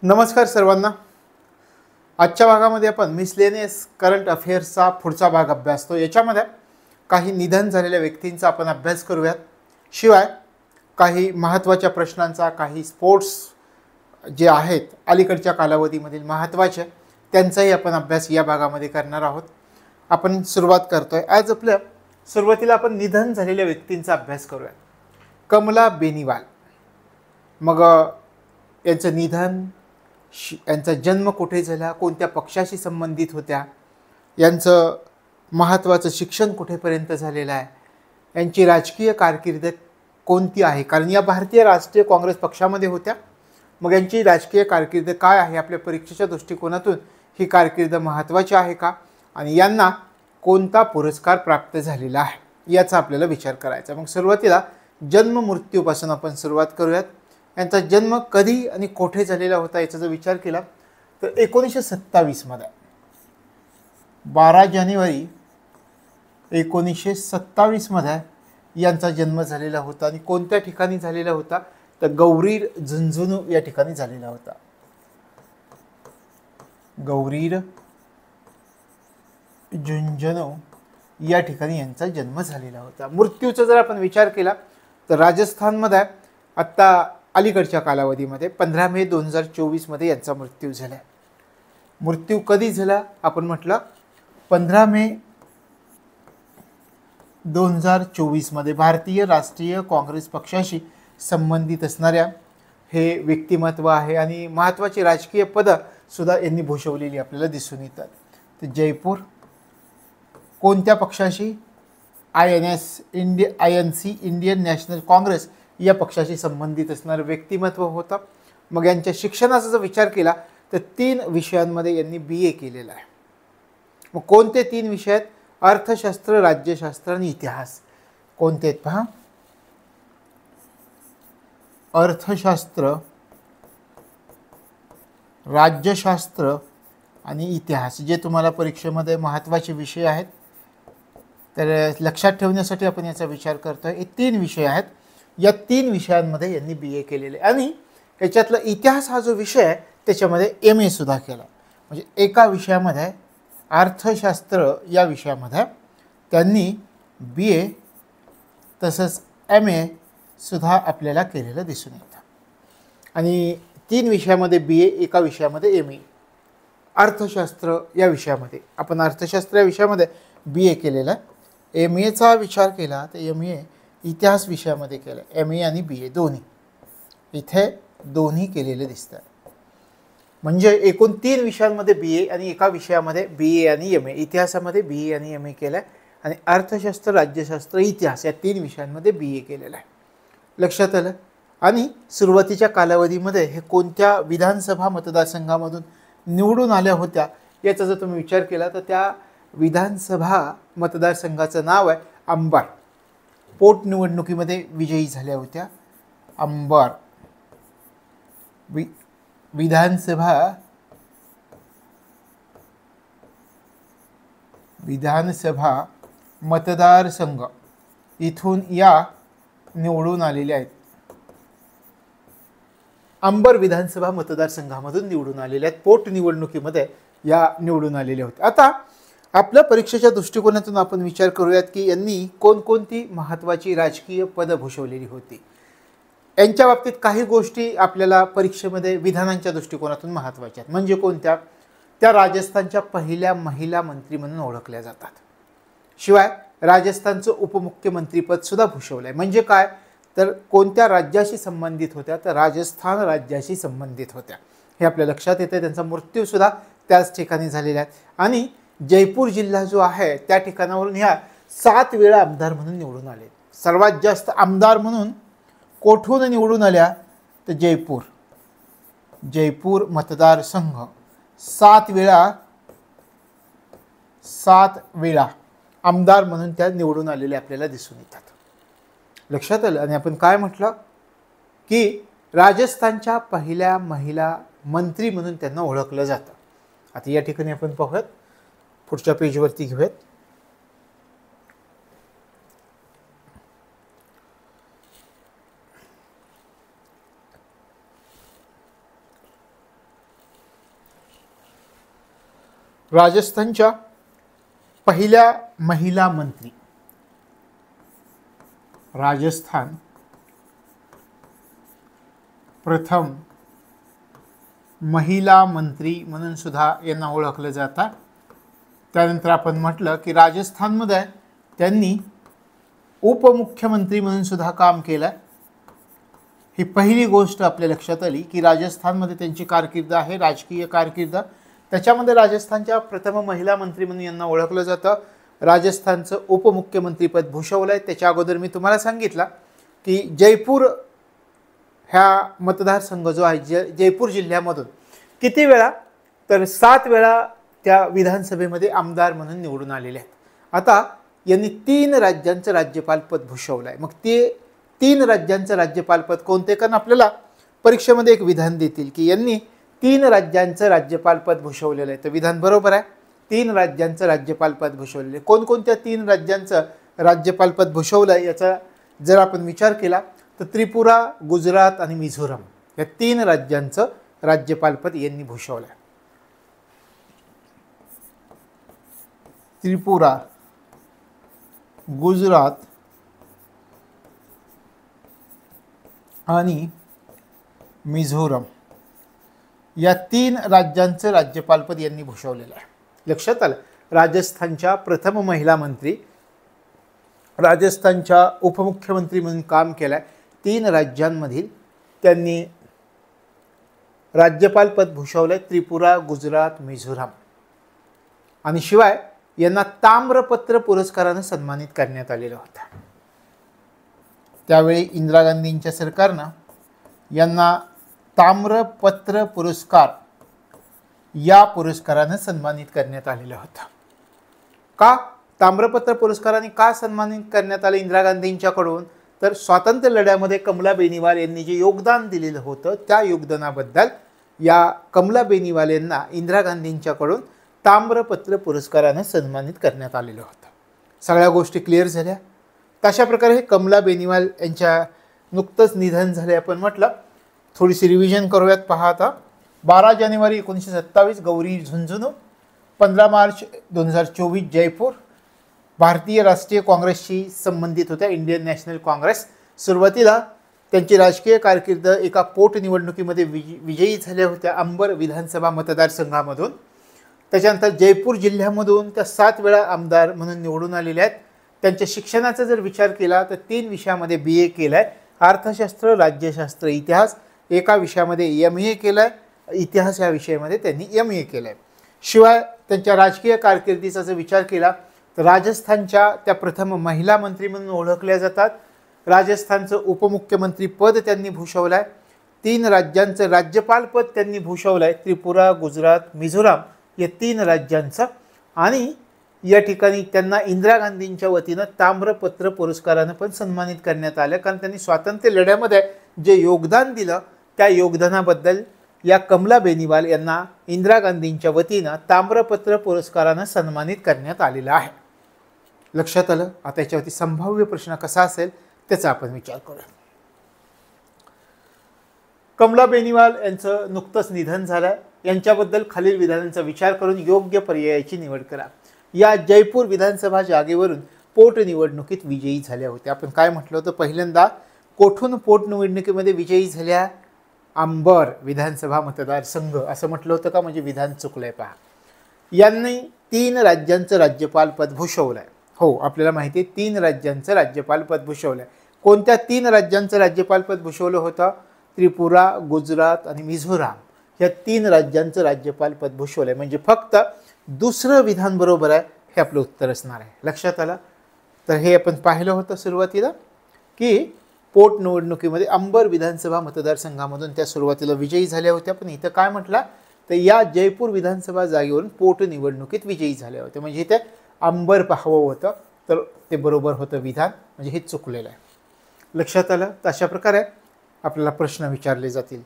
नमस्कार सर्वांना. आजच्या भागामध्ये आपण मिसलेनियस करंट अफेअर्सचा पुढचा भाग अभ्यासतो. याच्यामध्ये काही निधन झालेल्या व्यक्तींचा आपण अभ्यास करूयात. शिवाय काही महत्त्वाच्या प्रश्नांचा, काही स्पोर्ट्स जे आहेत अलीकडच्या कालावधीमधील महत्त्वाचे, त्यांचाही आपण अभ्यास या भागामध्ये करणार आहोत. आपण सुरुवात करतोय. आज आपल्या सुरुवातीला आपण निधन झालेल्या व्यक्तींचा अभ्यास करूयात. कमला बेनीवाल. मग यांचं निधन, यांचा जन्म कुठे झाला, कोणत्या पक्षाशी संबंधित होत्या, यांचं महत्त्वाचं शिक्षण कुठेपर्यंत झालेलं आहे, यांची राजकीय कारकीर्द कोणती आहे, कारण या भारतीय राष्ट्रीय काँग्रेस पक्षामध्ये होत्या. मग यांची राजकीय कारकीर्द काय आहे, आपल्या परीक्षेच्या दृष्टिकोनातून ही कारकीर्द महत्त्वाची आहे का, आणि यांना कोणता पुरस्कार प्राप्त झालेला आहे याचा आपल्याला विचार करायचा. मग सुरुवातीला जन्म मृत्यूपासून आपण सुरुवात करूयात. यांचा जन्म कधी आणि कोठे झालेला होता याचा जर विचार केला तर 1927 मध्ये 12 जानेवारी 1927 मध्ये यांचा जन्म झालेला होता. आणि कोणत्या ठिकाणी झालेला होता तर गौरीर झुंझुनू या ठिकाणी झालेला होता. गौरीर झुंझुनू या ठिकाणी यांचा जन्म झालेला होता. मृत्यूचा जर आपण विचार केला तर राजस्थानमध्ये आत्ता अलीकडच्या कालावधीमध्ये 15 मे 2024 मध्ये यांचा मृत्यू झाला. मृत्यू कधी झाला आपण म्हटलं 15 मे 2024 मध्ये. भारतीय राष्ट्रीय काँग्रेस पक्षाशी संबंधित असणाऱ्या हे व्यक्तिमत्व आहे आणि महत्त्वाची राजकीय पदं सुद्धा यांनी भूषवलेली आपल्याला दिसून येतात. तर जयपूर कोणत्या पक्षाशी, INC इंडियन नॅशनल काँग्रेस या पक्षाशी संबंधित असणारं व्यक्तिमत्व होतं. मग यांच्या शिक्षणाचा जर विचार केला तर 3 विषयांमध्ये यांनी BA केलेला आहे. मग कोणते 3 विषय आहेत? अर्थशास्त्र, राज्यशास्त्र आणि इतिहास. कोणते आहेत पहा? अर्थशास्त्र, राज्यशास्त्र आणि इतिहास, जे तुम्हाला परीक्षेमध्ये महत्त्वाचे विषय आहेत. तर लक्षात ठेवण्यासाठी आपण याचा विचार करतोय. हे 3 विषय आहेत. या 3 विषयांमध्ये यांनी BA केलेले आणि याच्यातला इतिहास हा जो विषय आहे त्याच्यामध्ये MA सुद्धा केला. म्हणजे एका विषयामध्ये अर्थशास्त्र या विषयामध्ये त्यांनी BA तसंच MA सुद्धा आपल्याला केलेलं दिसून येतं. आणि 3 विषयामध्ये BA, एका विषयामध्ये MA. अर्थशास्त्र या विषयामध्ये आपण अर्थशास्त्र या विषयामध्ये BA केलेला. MAचा विचार केला तर MA इतिहास विषयामध्ये केलं. MA आणि BA दोन्ही इथे दोन्ही केलेले दिसतात. म्हणजे एकूण 3 विषयांमध्ये BA आणि एका विषयामध्ये BA आणि MA. इतिहासामध्ये BA आणि MA केलं आहे आणि अर्थशास्त्र, राज्यशास्त्र, इतिहास या 3 विषयांमध्ये BA केलेलं आहे. लक्षात आलं. आणि सुरुवातीच्या कालावधीमध्ये हे कोणत्या विधानसभा मतदारसंघामधून निवडून आल्या होत्या याचा जर तुम्ही विचार केला तर त्या विधानसभा मतदारसंघाचं नाव आहे अंबार. पोटनिवडणुकीमध्ये विजयी झाल्या होत्या. अंबार विधानसभा मतदारसंघ इथून या निवडून आलेल्या आहेत. अंबर विधानसभा मतदारसंघामधून निवडून आलेल्या आहेत. पोटनिवडणुकीमध्ये या निवडून आलेल्या होत्या. आता आपल्या परीक्षेच्या दृष्टिकोनातून आपण विचार करूयात की यांनी कोणकोणती महत्त्वाची राजकीय पदं भूषवलेली होती. यांच्या बाबतीत काही गोष्टी आपल्याला परीक्षेमध्ये विधानांच्या दृष्टिकोनातून महत्त्वाच्या आहेत. म्हणजे कोणत्या? त्या राजस्थानच्या पहिल्या महिला मंत्री म्हणून ओळखल्या जातात. शिवाय राजस्थानचं उपमुख्यमंत्रीपदसुद्धा भूषवलं आहे. म्हणजे काय तर कोणत्या राज्याशी संबंधित होत्या तर राजस्थान राज्याशी संबंधित होत्या. हे आपल्या लक्षात येतं. त्यांचा मृत्यूसुद्धा त्याच ठिकाणी झालेला आहे. आणि जयपूर जिल्हा जो आहे त्या ठिकाणावरून ह्या 7 वेळा आमदार म्हणून निवडून आले. सर्वात जास्त आमदार म्हणून कोठून निवडून आल्या तर जयपूर मतदारसंघ 7 वेळा आमदार म्हणून त्या निवडून आलेल्या आपल्याला दिसून येतात. लक्षात आलं. आणि आपण काय म्हटलं की राजस्थानच्या पहिल्या महिला मंत्री म्हणून त्यांना ओळखलं जातं. आता या ठिकाणी आपण पाहूयात. पुढच्या पेजवरती घेऊयात. राजस्थानच्या पहिल्या महिला मंत्री, राजस्थान प्रथम महिला मंत्री म्हणून सुद्धा यांना ओळखलं जातं. त्यानंतर आपण म्हटलं की राजस्थानमध्ये त्यांनी उपमुख्यमंत्री म्हणून सुद्धा काम केलं. ही पहिली गोष्ट आपल्या लक्षात आली की राजस्थानमध्ये त्यांची कारकीर्द आहे, राजकीय कारकीर्द. त्याच्यामध्ये राजस्थानच्या प्रथम महिला मंत्री म्हणून यांना ओळखलं जातं. राजस्थानचं उपमुख्यमंत्रीपद भूषवलं आहे. त्याच्या अगोदर मी तुम्हाला सांगितलं की जयपूर ह्या मतदारसंघ जो आहे जयपूर जिल्ह्यामधून किती वेळा, तर 7 वेळा त्या विधानसभेमध्ये आमदार म्हणून निवडून आलेले आहेत. आता यांनी 3 राज्यांचं राज्यपालपद भूषवलं आहे. मग ते 3 राज्यांचं राज्यपालपद कोणते, कारण आपल्याला परीक्षेमध्ये एक विधान देतील की यांनी 3 राज्यांचं राज्यपालपद भूषवलेलं आहे. तर विधान बरोबर आहे, 3 राज्यांचं राज्यपालपद भूषवलेलं आहे. कोणकोणत्या 3 राज्यांचं राज्यपालपद भूषवलं आहे याचा जर आपण विचार केला तर त्रिपुरा, गुजरात आणि मिझोराम या 3 राज्यांचं राज्यपालपद यांनी भूषवलं आहे. त्रिपुरा, गुजरात आणि मिझोराम या 3 राज्यांचं राज्यपालपद यांनी भूषवलेलं आहे. लक्षात आलं. राजस्थानच्या प्रथम महिला मंत्री, राजस्थानच्या उपमुख्यमंत्री म्हणून काम केलं आहे. 3 राज्यांमधील त्यांनी राज्यपालपद भूषवलं आहे, त्रिपुरा, गुजरात, मिझोराम. आणि शिवाय यांना ताम्रपत्र पुरस्कारानं सन्मानित करण्यात आलेलं होतं. त्यावेळी इंदिरा गांधींच्या सरकारनं यांना ताम्रपत्र पुरस्कार या पुरस्कारानं सन्मानित करण्यात आलेलं होतं. का ताम्रपत्र पुरस्काराने का सन्मानित करण्यात आले इंदिरा गांधींच्याकडून, तर स्वातंत्र्य लढ्यामध्ये कमला बेनीवाल यांनी जे योगदान दिलेलं होतं त्या योगदानाबद्दल या कमला बेनीवाल यांना इंदिरा गांधींच्याकडून ताम्रपत्र पुरस्काराने सन्मानित करण्यात आलेलं होतं. सगळ्या गोष्टी क्लिअर झाल्या. तशा प्रकारे कमला बेनीवाल यांच्या नुकतंच निधन झाले आपण म्हटलं. थोडीशी रिव्हिजन करूयात. पहा आता 12 जानेवारी 1927 गौरी झुंझुनू, 15 मार्च 2024 जयपूर. भारतीय राष्ट्रीय काँग्रेसशी संबंधित होत्या, इंडियन नॅशनल काँग्रेस. सुरुवातीला त्यांची राजकीय कारकीर्द एका पोटनिवडणुकीमध्ये विजयी झाल्या होत्या अंबर विधानसभा मतदारसंघामधून. त्याच्यानंतर जयपूर जिल्ह्यामधून त्या 7 वेळा आमदार म्हणून निवडून आलेल्या आहेत. त्यांच्या शिक्षणाचा जर विचार केला तर 3 विषयामध्ये BA केलं आहे, अर्थशास्त्र, राज्यशास्त्र, इतिहास. एका विषयामध्ये MA केलं आहे, इतिहास या विषयामध्ये त्यांनी MA केलं आहे. शिवाय त्यांच्या राजकीय कारकिर्दीचा जर विचार केला तर राजस्थानच्या त्या प्रथम महिला मंत्री म्हणून ओळखल्या जातात. राजस्थानचं उपमुख्यमंत्री पद त्यांनी भूषवलं आहे. 3 राज्यांचं राज्यपालपद त्यांनी भूषवलं आहे, त्रिपुरा, गुजरात, मिझोराम या 3 राज्यांचं. आणि या ठिकाणी त्यांना इंदिरा गांधींच्या वतीनं ताम्रपत्र पुरस्कारानं पण सन्मानित करण्यात आलं, कारण त्यांनी स्वातंत्र्य लढ्यामध्ये जे योगदान दिलं त्या योगदानाबद्दल या कमला बेनीवाल यांना इंदिरा गांधींच्या वतीनं ताम्रपत्र पुरस्कारानं सन्मानित करण्यात आलेलं आहे. लक्षात आलं. आता याच्यावरती संभाव्य प्रश्न कसा असेल त्याचा आपण विचार करूया. कमला बेनीवाल यांचं नुकतंच निधन झालं. यांच्याबद्दल खालील विधानांचा विचार करून योग्य पर्यायाची निवड करा. या जयपूर विधानसभा जागेवरून पोटनिवडणुकीत विजयी झाल्या होत्या. आपण काय म्हटलं होतं, पहिल्यांदा कोठून पोटनिवडणुकीमध्ये विजयी झाल्या, अंबर विधानसभा मतदारसंघ असं म्हटलं होतं का, म्हणजे विधान चुकलंय. पहा, यांनी 3 राज्यांचं राज्यपालपद भूषवलं आहे. हो, आपल्याला माहिती आहे 3 राज्यांचं राज्यपालपद भूषवलं आहे. कोणत्या 3 राज्यांचं राज्यपालपद भूषवलं होतं, त्रिपुरा, गुजरात आणि मिझोराम या 3 राज्यांचं राज्यपालपद भूषवलं आहे. म्हणजे फक्त दुसरं विधान बरोबर आहे हे आपलं उत्तर असणार आहे. लक्षात आलं. तर हे आपण पाहिलं होतं सुरुवातीला की पोटनिवडणुकीमध्ये अंबर विधानसभा मतदारसंघामधून त्या सुरुवातीला विजयी झाल्या होत्या. पण इथं काय म्हटलं तर या जयपूर विधानसभा जागेवरून पोटनिवडणुकीत विजयी झाल्या होत्या, म्हणजे इथे अंबर पाहावं होतं, तर ते बरोबर होतं विधान, म्हणजे हे चुकलेलं आहे. लक्षात आलं. तर अशा प्रकारे आपल्याला प्रश्न विचारले जातील.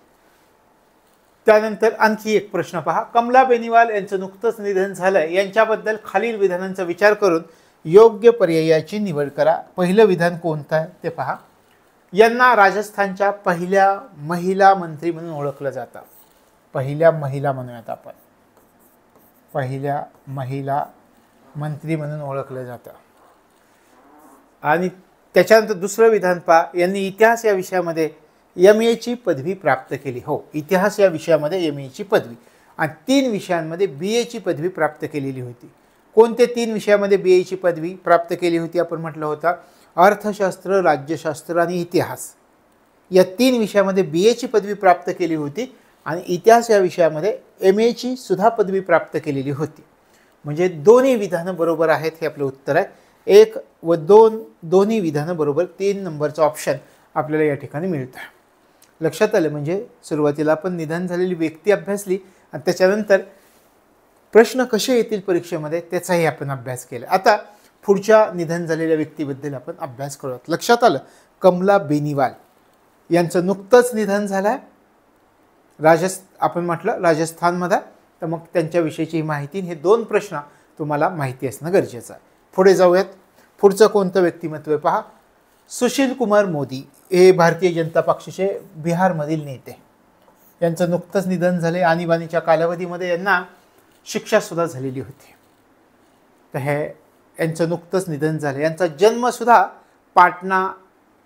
त्यानंतर आणखी एक प्रश्न पहा. कमला बेनीवाल यांचं नुकतंच निधन झालं, यांच्याबद्दल खालील विधानांचा विचार करून योग्य पर्यायाची निवड करा. पहिलं विधान कोणतं आहे ते पहा. यांना राजस्थानच्या पहिल्या महिला मंत्री म्हणून ओळखलं जातं. पहिल्या महिला म्हणूयात आपण. पहिल्या महिला मंत्री म्हणून ओळखलं जातं. आणि त्याच्यानंतर दुसरं विधान पहा, यांनी इतिहास या विषयामध्ये MA ची पदवी प्राप्त केली. हो, इतिहास या विषयामध्ये MA ची पदवी आणि 3 विषयांमध्ये BA ची पदवी प्राप्त केलेली होती. कोणते 3 विषयामध्ये BA ची पदवी प्राप्त केली होती? आपण म्हटलं होतं अर्थशास्त्र, राज्यशास्त्र आणि इतिहास या 3 विषयामध्ये BA ची पदवी प्राप्त केली होती आणि इतिहास या विषयामध्ये MA ची सुद्धा पदवी प्राप्त केलेली होती. म्हणजे दोन्ही विधानं बरोबर आहेत हे आपलं उत्तर आहे. 1 व 2 दोन्ही विधानं बरोबर. 3 नंबरचं ऑप्शन आपल्याला या ठिकाणी मिळतं. लक्षात आलं. म्हणजे सुरुवातीला आपण निधन झालेली व्यक्ती अभ्यासली आणि त्याच्यानंतर प्रश्न कसे येतील परीक्षेमध्ये त्याचाही आपण अभ्यास केला. आता पुढच्या निधन झालेल्या व्यक्तीबद्दल आपण अभ्यास करूयात. लक्षात आलं. कमला बेनीवाल यांचं नुकतंच निधन झालं आहे. आपण म्हटलं राजस्थानमध्ये. तर मग त्यांच्याविषयीची माहिती, हे 2 प्रश्न तुम्हाला माहिती असणं गरजेचं आहे. पुढे जाऊयात. पुढचं कोणतं व्यक्तिमत्व आहे पहा. सुशील कुमार मोदी हे भारतीय जनता पक्षाचे बिहारमधील नेते. यांचं नुकतंच निधन झाले. आणीबाणीच्या कालावधीमध्ये यांना शिक्षासुद्धा झालेली होती. तर हे यांचं नुकतंच निधन झालं. यांचा जन्मसुद्धा पाटणा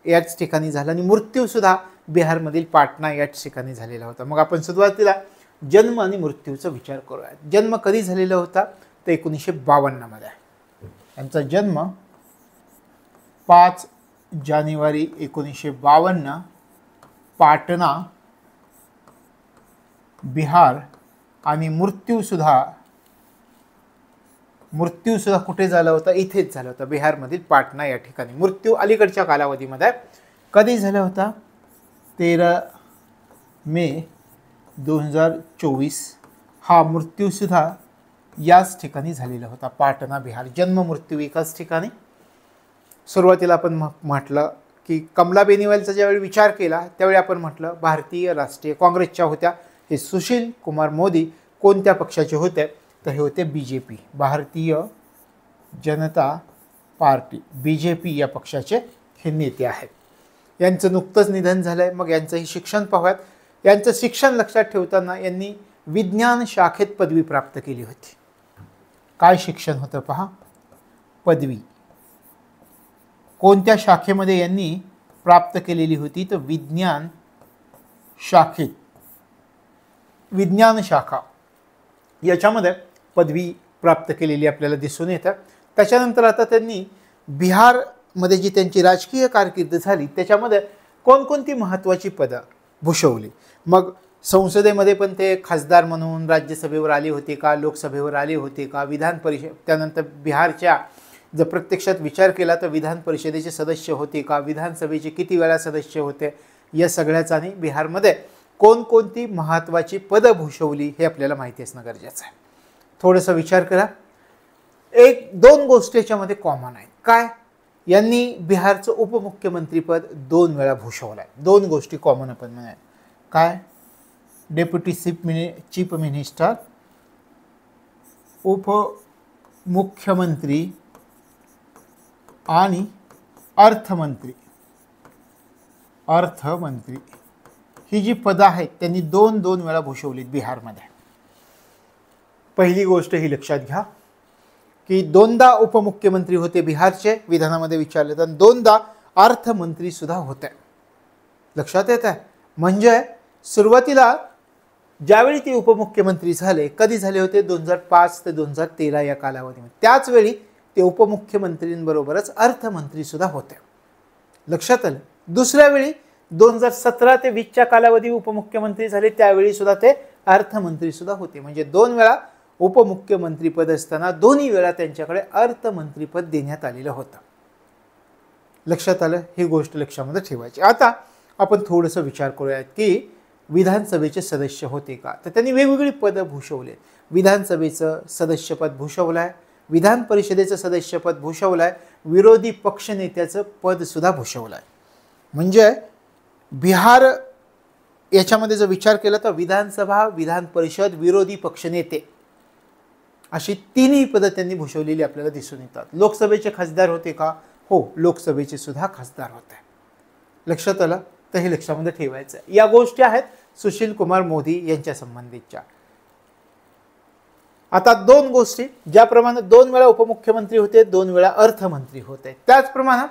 याच ठिकाणी झाला आणि मृत्यूसुद्धा बिहारमधील पाटणा याच ठिकाणी झालेला होता. मग आपण सुरुवातीला जन्म आणि मृत्यूचा विचार करूया. जन्म कधी झालेला होता? तर 1952 यांचा जन्म 5 जानेवारी 1952 पाटणा बिहार. आणि मृत्यूसुद्धा कुठे झाला होता? इथेच झाला होता, बिहारमधील पाटणा या ठिकाणी. मृत्यू अलीकडच्या कालावधीमध्ये कधी झाला होता? 13 मे 2024 हा मृत्यूसुद्धा याच ठिकाणी झालेला होता, पाटणा बिहार. जन्म मृत्यू एकाच ठिकाणी. सुरुवातीला आपण म्हटलं की कमला बेनीवालचा ज्यावेळी विचार केला त्यावेळी आपण म्हटलं भारतीय राष्ट्रीय काँग्रेसच्या होत्या. हे सुशील कुमार मोदी कोणत्या पक्षाचे होते? तर हे होते BJP, Bharatiya Janata party, BJP या पक्षाचे हे नेते आहेत. यांचं नुकतंच निधन झालं आहे. मग यांचंही शिक्षण पाहूयात. यांचं शिक्षण लक्षात ठेवताना यांनी विज्ञान शाखेत पदवी प्राप्त केली होती. काय शिक्षण होतं पहा? पदवी. कोणत्या शाखेमध्ये यांनी प्राप्त केलेली होती? तर विज्ञान शाखेत. विज्ञान शाखा याच्यामध्ये पदवी प्राप्त केलेली आपल्याला दिसून येतं. त्याच्यानंतर आता त्यांनी बिहारमध्ये जी त्यांची राजकीय कारकीर्द झाली त्याच्यामध्ये कोणकोणती महत्त्वाची पदं भूषवली. मग संसदेमध्ये पण ते खासदार म्हणून राज्यसभेवर आले होते का? लोकसभेवर आले होते का? विधान परिषद, त्यानंतर बिहारच्या जर प्रत्यक्षात विचार केला तर विधान परिषदेचे सदस्य होते का? विधानसभेचे किती वेळा सदस्य होते? या सगळ्याचा आणि बिहारमध्ये कोणकोणती महत्त्वाची पदं भूषवली हे आपल्याला माहिती असणं गरजेचं आहे. थोडंसं विचार करा. 1-2 गोष्टी याच्यामध्ये कॉमन आहेत. काय? यांनी बिहारचं उपमुख्यमंत्रीपद 2 वेळा भूषवलं आहे. 2 गोष्टी कॉमन आपण म्हणाल. काय? डेप्युटी चीफ मिनिस्टर, उपमुख्यमंत्री आणि अर्थमंत्री. ही जी पदं आहेत त्यांनी 2 वेळा भूषवलीत बिहारमध्ये. पहिली गोष्ट ही लक्षात घ्या की 2दा उपमुख्यमंत्री होते बिहारचे, विधानामध्ये विचारले तर 2दा अर्थमंत्री सुद्धा होते. लक्षात येत आहे? म्हणजे सुरुवातीला ज्यावेळी ते उपमुख्यमंत्री झाले, कधी झाले होते? 2005 ते 2013 या कालावधीमध्ये. त्याच वेळी ते उपमुख्यमंत्रींबरोबरच अर्थमंत्री सुद्धा होते. लक्षात आलं? दुसऱ्या वेळी 2017 ते 20च्या कालावधी उपमुख्यमंत्री झाले त्यावेळी सुद्धा ते अर्थमंत्री सुद्धा होते. म्हणजे 2 वेळा उपमुख्यमंत्रीपद असताना दोन्ही वेळा त्यांच्याकडे अर्थमंत्रीपद देण्यात आलेलं होतं. लक्षात आलं? ही गोष्ट लक्षामध्ये ठेवायची. आता आपण थोडंसं विचार करूयात की विधानसभेचे सदस्य होते का? तर त्यांनी वेगवेगळी पदं भूषवले. विधानसभेचं सदस्यपद भूषवलं आहे, विधान परिषदेचं सदस्यपद भूषवलं आहे, विरोधी पक्षनेत्याचं पदसुद्धा भूषवलं आहे. म्हणजे बिहार याच्यामध्ये जर विचार केला तर विधानसभा, विधान परिषद, विरोधी पक्षनेते अशी 3ही पदं त्यांनी भूषवलेली आपल्याला दिसून येतात. लोकसभेचे खासदार होते का? हो, लोकसभेचे सुद्धा खासदार होते. लक्षात आलं? तर हे लक्षामध्ये ठेवायचं आहे. या गोष्टी आहेत सुशील कुमार मोदी यांच्या संबंधितच्या. आता दोन गोष्टी, ज्याप्रमाणे 2 वेळा उपमुख्यमंत्री होते, 2 वेळा अर्थमंत्री होते, त्याचप्रमाणे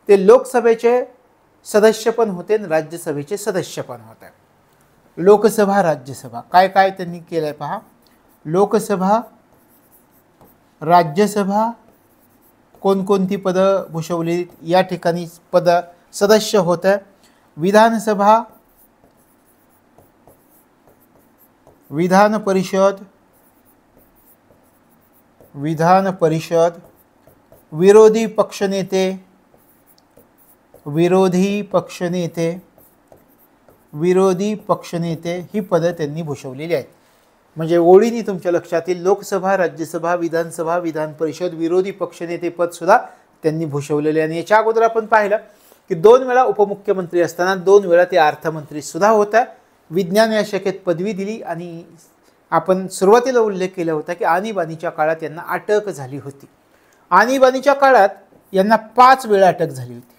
ते लोकसभेचे सदस्य पण होते आणि राज्यसभेचे सदस्य पण होते. लोकसभा राज्यसभा काय काय त्यांनी केलंय पहा. लोकसभा राज्यसभा कोणकोणती पदं भूषवली या ठिकाणी पद सदस्य होते. विधानसभा, विधान परिषद, विधान परिषद, विरोधी पक्षनेते, विरोधी पक्षनेते, विरोधी पक्षनेते ही पदं त्यांनी भूषवलेली आहेत. म्हणजे ओळीने तुमच्या लक्षात येईल, लोकसभा, राज्यसभा, विधानसभा, विधान परिषद, विरोधी पक्षनेते पद सुद्धा त्यांनी भूषवलेले. आणि याच्या अगोदर आपण पाहिलं की 2 वेळा उपमुख्यमंत्री असताना 2 वेळा ते अर्थमंत्री सुद्धा होता. विज्ञान या शाखेत पदवी दिली आणि आपण सुरुवातीला उल्लेख केला होता की आणीबाणीच्या काळात यांना अटक झाली होती. आणीबाणीच्या काळात यांना 5 वेळा अटक झाली होती.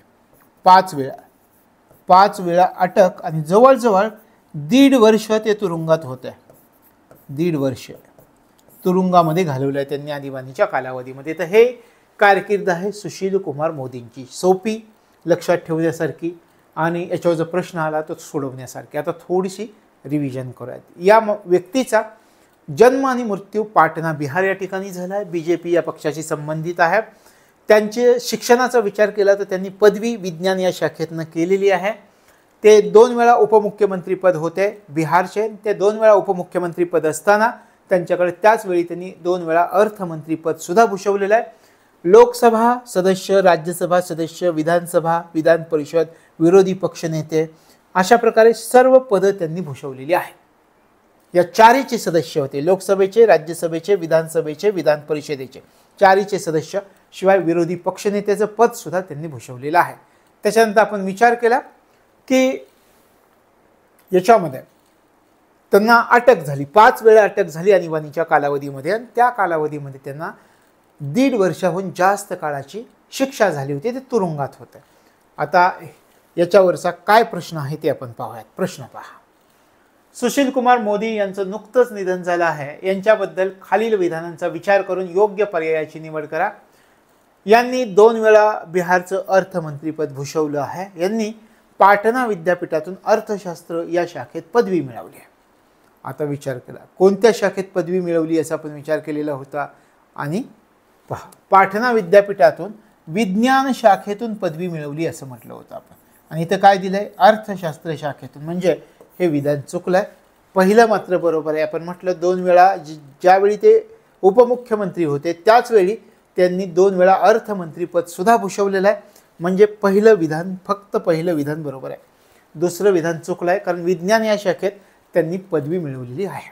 5 वेळा अटक आणि जवळजवळ 1.5 वर्ष ते तुरुंगात होते. 1.5 वर्ष तुरुंगामध्ये घालवलं आहे त्यांनी आणीबाणीच्या कालावधीमध्ये. तर हे कारकीर्द आहे सुशील कुमार मोदींची, सोपी, लक्षात ठेवण्यासारखी आणि याच्यावर जर प्रश्न आला तर सोडवण्यासारखी. आता थोडीशी रिव्हिजन करूयात. या व्यक्तीचा जन्म आणि मृत्यू पाटणा बिहार या ठिकाणी झाला आहे. BJP या पक्षाशी संबंधित आहे. त्यांचे शिक्षणाचा विचार केला तर त्यांनी पदवी विज्ञान या शाखेतनं केलेली आहे. ते 2 वेळा उपमुख्यमंत्री पद होते बिहारचे. ते 2 वेळा उपमुख्यमंत्री पद असताना त्यांच्याकडे त्याच वेळी त्यांनी 2 वेळा अर्थमंत्री पद सुद्धा भूषवलेलं आहे. लोकसभा सदस्य, राज्यसभा सदस्य, विधानसभा, विधान परिषद, विरोधी पक्षनेते अशा प्रकारे सर्व पदं त्यांनी भूषवलेली आहे. या चारीचे सदस्य होते, लोकसभेचे, राज्यसभेचे, विधानसभेचे, विधान परिषदेचे चारीचे सदस्य, शिवाय विरोधी पक्षनेत्याचं पद सुद्धा त्यांनी भूषवलेलं आहे. त्याच्यानंतर आपण विचार केला की याच्यामध्ये त्यांना अटक झाली, 5 वेळा अटक झाली आणीबाणीच्या कालावधीमध्ये आणि त्या कालावधीमध्ये त्यांना 1.5 वर्षाहून जास्त काळाची शिक्षा झाली होती. ते तुरुंगात होते. आता याच्यावरचा काय प्रश्न आहे ते आपण पाहूयात. प्रश्न पहा. सुशील कुमार मोदी यांचं नुकतंच निधन झालं आहे. यांच्याबद्दल खालील विधानांचा विचार करून योग्य पर्यायाची निवड करा. यांनी 2 वेळा बिहारचं अर्थमंत्रीपद भूषवलं आहे. यांनी पाटणा विद्यापीठातून अर्थशास्त्र या शाखेत पदवी मिळवली आहे. आता विचार केला कोणत्या शाखेत पदवी मिळवली याचा आपण विचार केलेला होता. आणि पहा, पाटणा विद्यापीठातून विज्ञान शाखेतून पदवी मिळवली असं म्हटलं होतं आपण. आणि इथं काय दिलंय, अर्थशास्त्र शाखेतून. म्हणजे हे विधान चुकलंय. पहिलं मात्र बरोबर आहे. आपण म्हटलं 2 वेळा ज्यावेळी ते उपमुख्यमंत्री होते त्याच वेळी त्यांनी 2 वेळा अर्थमंत्रीपद सुद्धा भूषवलेलं आहे. म्हणजे पहिलं विधान, फक्त पहिलं विधान बरोबर आहे. दुसरं विधान चुकलं आहे, कारण विज्ञान या शाखेत त्यांनी पदवी मिळवलेली आहे.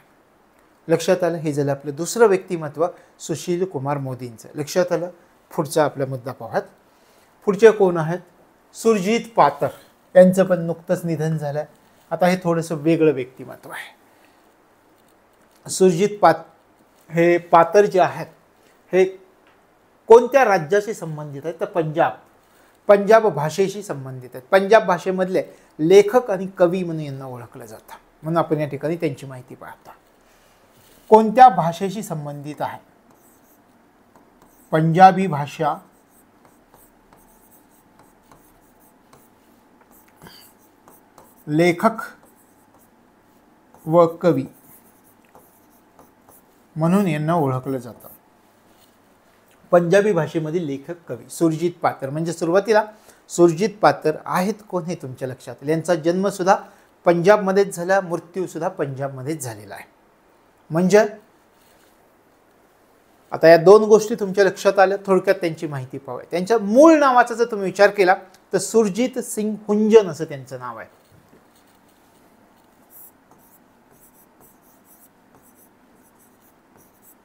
लक्षात आलं. हे झालं आपलं दुसरं व्यक्तिमत्व सुशील कुमार मोदींचं. लक्षात आलं. पुढचा आपला मुद्दा पाहत. पुढचे कोण आहेत, सुरजीत पातर. यांचं पण नुकतंच निधन झालं. आता हे थोडंसं वेगळं व्यक्तिमत्व आहे. सुरजीत हे पातर जे आहेत हे कोणत्या राज्याशी संबंधित आहेत तर पंजाब भाषेशी संबंधित आहेत. पंजाब भाषेमधले लेखक आणि कवी म्हणून यांना ओळखलं जातं. म्हणून आपण या ठिकाणी त्यांची माहिती पाहता. कोणत्या भाषेशी संबंधित आहे, पंजाबी भाषा, लेखक व कवी म्हणून यांना ओळखलं जातं. पंजाबी भाषेमधील लेखक कवी सुरजीत पातर. म्हणजे सुरुवातीला सुरजीत पातर आहेत कोण हे तुमच्या लक्षात येईल. यांचा जन्मसुद्धा पंजाबमध्येच झाला, मृत्यूसुद्धा पंजाबमध्येच झालेला आहे. म्हणजे आता या 2 गोष्टी तुमच्या लक्षात आल्या. थोडक्यात त्यांची माहिती पाहूया. त्यांच्या मूळ नावाचा जर तुम्ही विचार केला तर सुरजीत सिंग हुंजन असं त्यांचं नाव आहे.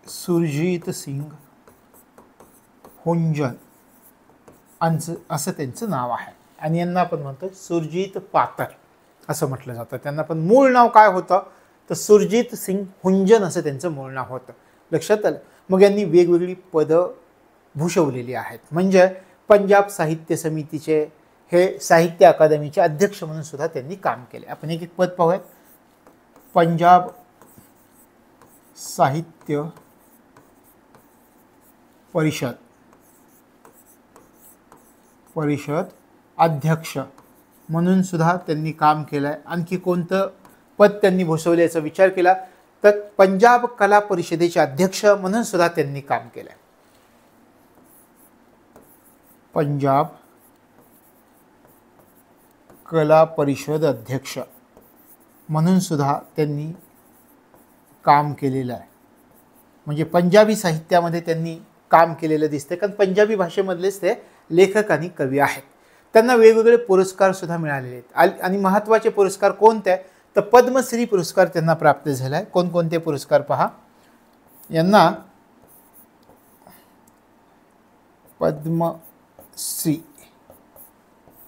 सुरजीत सिंग हुंजन असं त्यांचं नाव आहे. आणि यांना आपण म्हणतो सुरजीत पातर असं म्हटलं जातं. त्यांना पण मूळ नाव काय होतं तर सुरजीत सिंग हुंजन असं त्यांचं मूळ नाव होतं. लक्षात आलं. मग यांनी वेगवेगळी पदं भूषवलेली आहेत. म्हणजे पंजाब साहित्य समितीचे, हे साहित्य अकादमीचे अध्यक्ष म्हणून सुद्धा त्यांनी काम केले. आपण एक एक पद पाहूयात. पंजाब साहित्य परिषद अध्यक्ष म्हणून सुद्धा त्यांनी काम केलं आहे. आणखी कोणतं पद त्यांनी भूषवल्याचा विचार केला तर पंजाब कला परिषदेचे अध्यक्ष म्हणून सुद्धा त्यांनी काम केलं आहे. पंजाब कला परिषद अध्यक्ष म्हणून सुद्धा त्यांनी काम केलेलं आहे. म्हणजे पंजाबी साहित्यामध्ये त्यांनी काम केलेलं दिसते, कारण पंजाबी भाषेमधलेच ते लेखक आणि कवी आहेत. त्यांना वेगवेगळे पुरस्कार सुद्धा मिळालेले आहेत. आणि महत्त्वाचे पुरस्कार कोणते तर पद्मश्री पुरस्कार त्यांना प्राप्त झाला आहे. कोणकोणते पुरस्कार पहा. यांना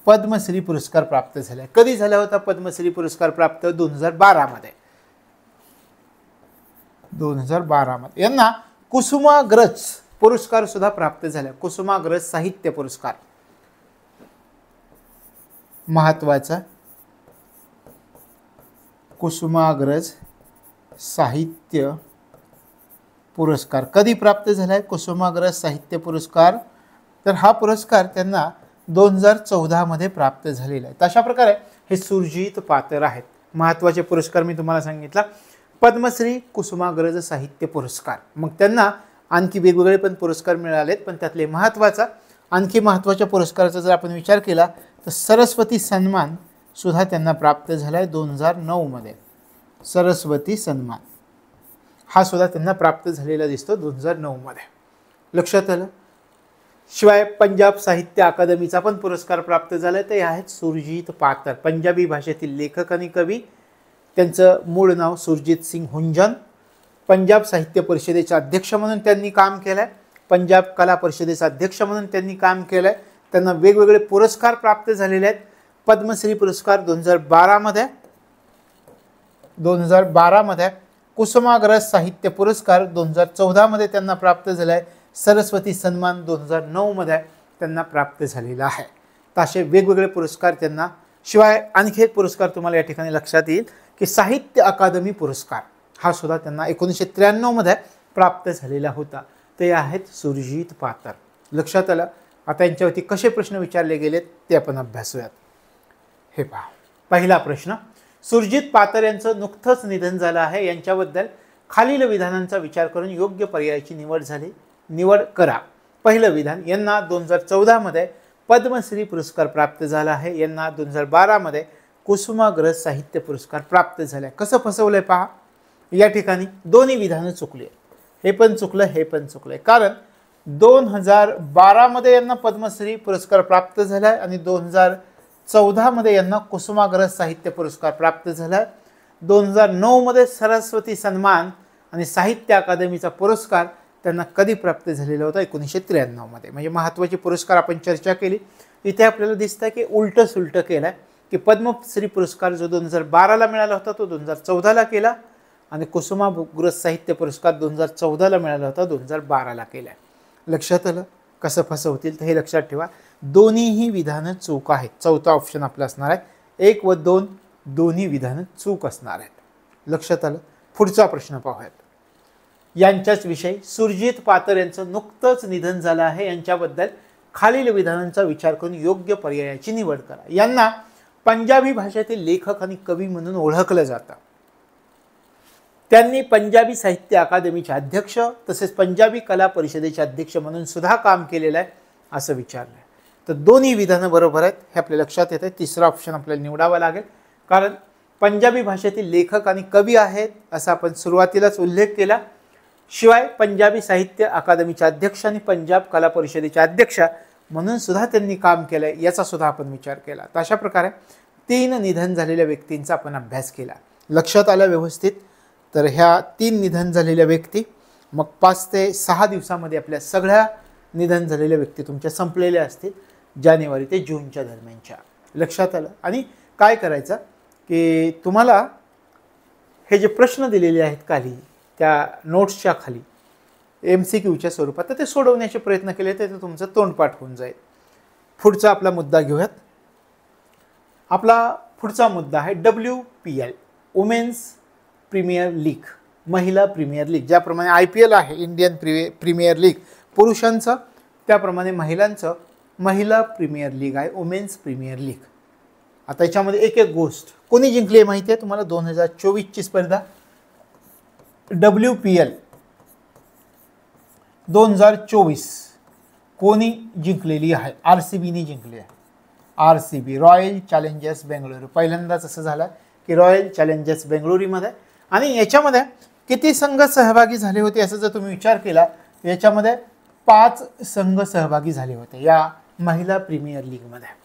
पद्मश्री पुरस्कार प्राप्त झाला. कधी झाला होता पद्मश्री पुरस्कार प्राप्त? 2012 मध्ये. यांना कुसुमाग्रज पुरस्कार सुद्धा प्राप्त झाला. कुसुमाग्रज साहित्य पुरस्कार महत्वाचा. कुसुमाग्रज साहित्य पुरस्कार कधी प्राप्त झालाय? कुसुमाग्रज साहित्य पुरस्कार तर हा पुरस्कार त्यांना 2014 मध्ये प्राप्त झालेला आहे. तशा प्रकारे हे सुरजित पातर आहेत. महत्त्वाचे पुरस्कार मी तुम्हाला सांगितला. पद्मश्री, कुसुमाग्रज साहित्य पुरस्कार. मग त्यांना आणखी वेगवेगळे पण पुरस्कार मिळालेत, पण त्यातले आणखी महत्त्वाच्या पुरस्काराचा जर आपण विचार केला तर सरस्वती सन्मान सुद्धा त्यांना प्राप्त झाला आहे 2009 मध्ये. सरस्वती सन्मान हा सुद्धा त्यांना प्राप्त झालेला दिसतो 2009 मध्ये. लक्षात आलं. शिवाय पंजाब साहित्य अकादमीचा पण पुरस्कार प्राप्त झाला. ते आहेत सुरजीत पातर, पंजाबी भाषेतील लेखक आणि कवी. त्यांचं मूळ नाव सुरजीत सिंग हुंजन. पंजाब साहित्य परिषदेचे अध्यक्ष म्हणून त्यांनी काम केलं आहे. पंजाब कला परिषदेचे अध्यक्ष म्हणून त्यांनी काम केलं आहे. त्यांना वेगवेगळे पुरस्कार प्राप्त झालेले आहेत. पद्मश्री पुरस्कार 2012 मध्ये. कुसुमाग्रज साहित्य पुरस्कार 2014 मध्ये त्यांना प्राप्त झाला आहे. सरस्वती सन्मान 2009 मध्ये त्यांना प्राप्त झालेला आहे. तर असे वेगवेगळे पुरस्कार त्यांना. शिवाय आणखी एक पुरस्कार तुम्हाला या ठिकाणी लक्षात येईल की साहित्य अकादमी पुरस्कार हा सुद्धा त्यांना 1993 मध्ये प्राप्त झालेला होता. ते आहेत सुरजीत पातर. लक्षात आलं. आता यांच्यावरती कसे प्रश्न विचारले गेलेत ते आपण अभ्यासूयात. हे पहा. पहिला प्रश्न. सुरजीत पातर यांचं नुकतंच निधन झालं आहे. यांच्याबद्दल खालील विधानांचा विचार करून योग्य पर्यायाची निवड करा. पहिलं विधान. यांना 2014 मध्ये पद्मश्री पुरस्कार प्राप्त झाला आहे. यांना 2012 मध्ये कुसुमाग्रज साहित्य पुरस्कार प्राप्त झाला. कसं फसवलंय पहा. या ठिकाणी दोन्ही विधानं चुकली. हे पण चुकलं, हे पण चुकलंय. कारण 2012 मध्ये यांना पद्मश्री पुरस्कार प्राप्त झाला आणि 2014 मध्ये यांना कुसुमाग्रज साहित्य पुरस्कार प्राप्त झाला. 2009 मध्ये सरस्वती सन्मान आणि साहित्य अकादमीचा पुरस्कार त्यांना कधी प्राप्त झालेला होता? 1993 मध्ये. म्हणजे महत्त्वाचे पुरस्कार आपण चर्चा केली. इथे आपल्याला दिसतं की उलटं सुलटं केलं आहे की पद्मश्री पुरस्कार जो 2012 ला मिळाला होता तो 2014 ला केला आणि कुसुमाग्रज साहित्य पुरस्कार 2014 ला मिळाला होता 2012 ला केला. लक्षात आलं. कसं फसवतील तर हे लक्षात ठेवा. दोन्हीही विधानं चूक आहेत. चौथा ऑप्शन आपला असणार आहे. 1 व 2 दोन्ही विधानं चूक असणार आहेत. लक्षात आलं. पुढचा प्रश्न पाहूयात. यांच्याच विषयी. सुरजीत पातर यांचं नुकतंच निधन झालं आहे. यांच्याबद्दल खालील विधानांचा विचार करून योग्य पर्यायाची निवड करा. यांना पंजाबी भाषेतील लेखक आणि कवी म्हणून ओळखलं जातं. त्यांनी पंजाबी साहित्य अकादमीचे अध्यक्ष तसेच पंजाबी कला परिषदेचे अध्यक्ष म्हणून सुद्धा काम केलेलं आहे असं विचारलं आहे. तर दोन्ही विधानं बरोबर आहेत हे आपल्या लक्षात येतं. तिसरा ऑप्शन आपल्याला निवडावा लागेल. कारण पंजाबी भाषेतील लेखक आणि कवी आहेत असा आपण सुरुवातीलाच उल्लेख केला. शिवाय पंजाबी साहित्य अकादमीचे अध्यक्ष आणि पंजाब कला परिषदेचे अध्यक्ष म्हणून सुद्धा त्यांनी काम केलंय याचा सुद्धा आपण विचार केला. तर अशा प्रकारे 3 निधन झालेल्या व्यक्तींचा आपण अभ्यास केला. लक्षात आलं व्यवस्थित. तर ह्या 3 निधन झालेल्या व्यक्ती मग 5 ते 6 दिवसामध्ये आपल्या सगळ्या निधन झालेल्या व्यक्ती तुमच्या संपलेल्या असतील जानेवारी ते जूनच्या दरम्यानच्या. लक्षात आलं. आणि काय करायचं की तुम्हाला हे जे प्रश्न दिलेले आहेत खाली त्या नोट्सच्या खाली MCQच्या स्वरूपात तर ते सोडवण्याचे प्रयत्न केले तर तुमचं तोंडपाठ होऊन जाईल. पुढचा आपला मुद्दा घेऊयात. आपला पुढचा मुद्दा आहे WPL वुमेन्स प्रीमियर लीग, महिला प्रीमियर लीग. ज्याप्रमाणे IPL आहे इंडियन प्रीमियर लीग पुरुषांचं, त्याप्रमाणे महिलांचं महिला प्रीमियर लीग आहे, वुमेन्स प्रीमियर लीग. आता याच्यामध्ये एक एक गोष्ट कोणी जिंकली आहे माहिती आहे तुम्हाला? 2024ची स्पर्धा WPL 2024 कोणी जिंकलेली आहे? RCBने जिंकली आहे. RCB, royal Challengers Bengaluru. पहिल्यांदाच असं झालं की रॉयल चॅलेंजर्स बेंगळुरूमध्ये. आणि याच्यामध्ये किती संघ सहभागी झाले होते याचा जर तुम्ही विचार केला, याच्यामध्ये 5 संघ सहभागी झाले होते या महिला प्रीमियर लीगमध्ये.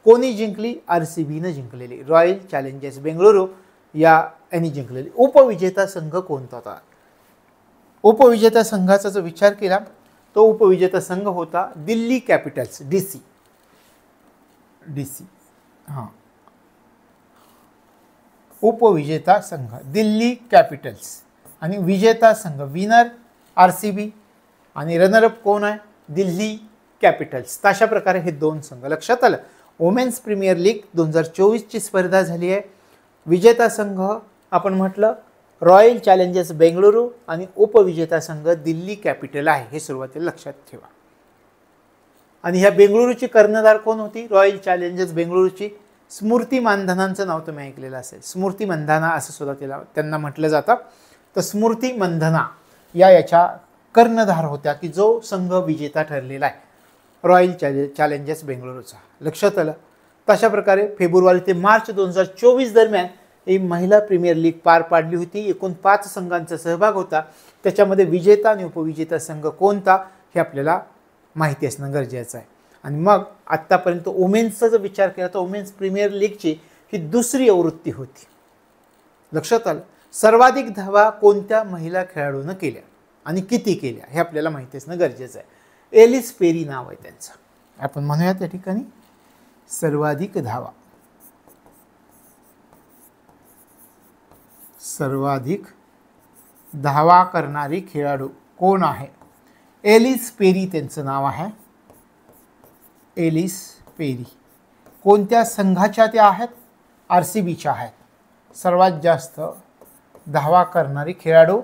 कोणी जिंकली? RCBने जिंकलेली, रॉयल चॅलेंजर्स बेंगळुरू यांनी जिंकलेली. उपविजेता संघ कोणता होता? उपविजेता संघाचा जर विचार केला तो उपविजेता संघ होता दिल्ली कॅपिटल्स, DC. हां, उपविजेता संघ दिल्ली कॅपिटल्स आणि विजेता संघ विनर RCB आणि रनरअप कोण आहे? दिल्ली कॅपिटल्स. अशा प्रकारे हे 2 संघ. लक्षात आलं? वुमेन्स प्रीमियर लीग 2024ची स्पर्धा झाली आहे. विजेता संघ आपण म्हटलं रॉयल चॅलेंजर्स बेंगळुरू आणि उपविजेता संघ दिल्ली कॅपिटल आहे, हे सुरुवातीला लक्षात ठेवा. आणि ह्या बेंगळुरूची कर्णधार कोण होती? रॉयल चॅलेंजर्स बेंगळुरूची स्मृती मंधानाचं नाव तुम्ही ऐकलेलं असेल. स्मृती मंधाना असं सुद्धा त्यांना म्हटलं जातं. तर स्मृती मंधाना याच्या कर्णधार होत्या की जो संघ विजेता ठरलेला आहे रॉयल चॅलेंजर्स बेंगळुरूचा. लक्षात आलं? तशा प्रकारे फेब्रुवारी ते मार्च 2024 दरम्यान ही महिला प्रीमियर लीग पार पाडली होती. एकूण 5 संघांचा सहभाग होता. त्याच्यामध्ये विजेता आणि उपविजेता संघ कोणता हे आपल्याला माहिती असणं गरजेचं आहे. आणि मग आत्तापर्यंत वुमेन्सचा जर विचार केला तर वुमेन्स प्रीमियर लीगची ही दुसरी आवृत्ती होती. लक्षात आलं? सर्वाधिक धावा कोणत्या महिला खेळाडूनं केल्या आणि किती केल्या हे आपल्याला माहिती असणं गरजेचं आहे. एलिस पेरी नाव आहे त्यांचं. आपण म्हणूया त्या ठिकाणी सर्वाधिक धावा. सर्वाधिक धावा करणारी खेळाडू कोण आहे? एलिस पेरी त्यांचं नाव आहे. Ellyse Perry. कोणत्या संघाच्या त्या आहेत? RCBच्या आहेत. सर्वात जास्त धावा करणारी खेळाडू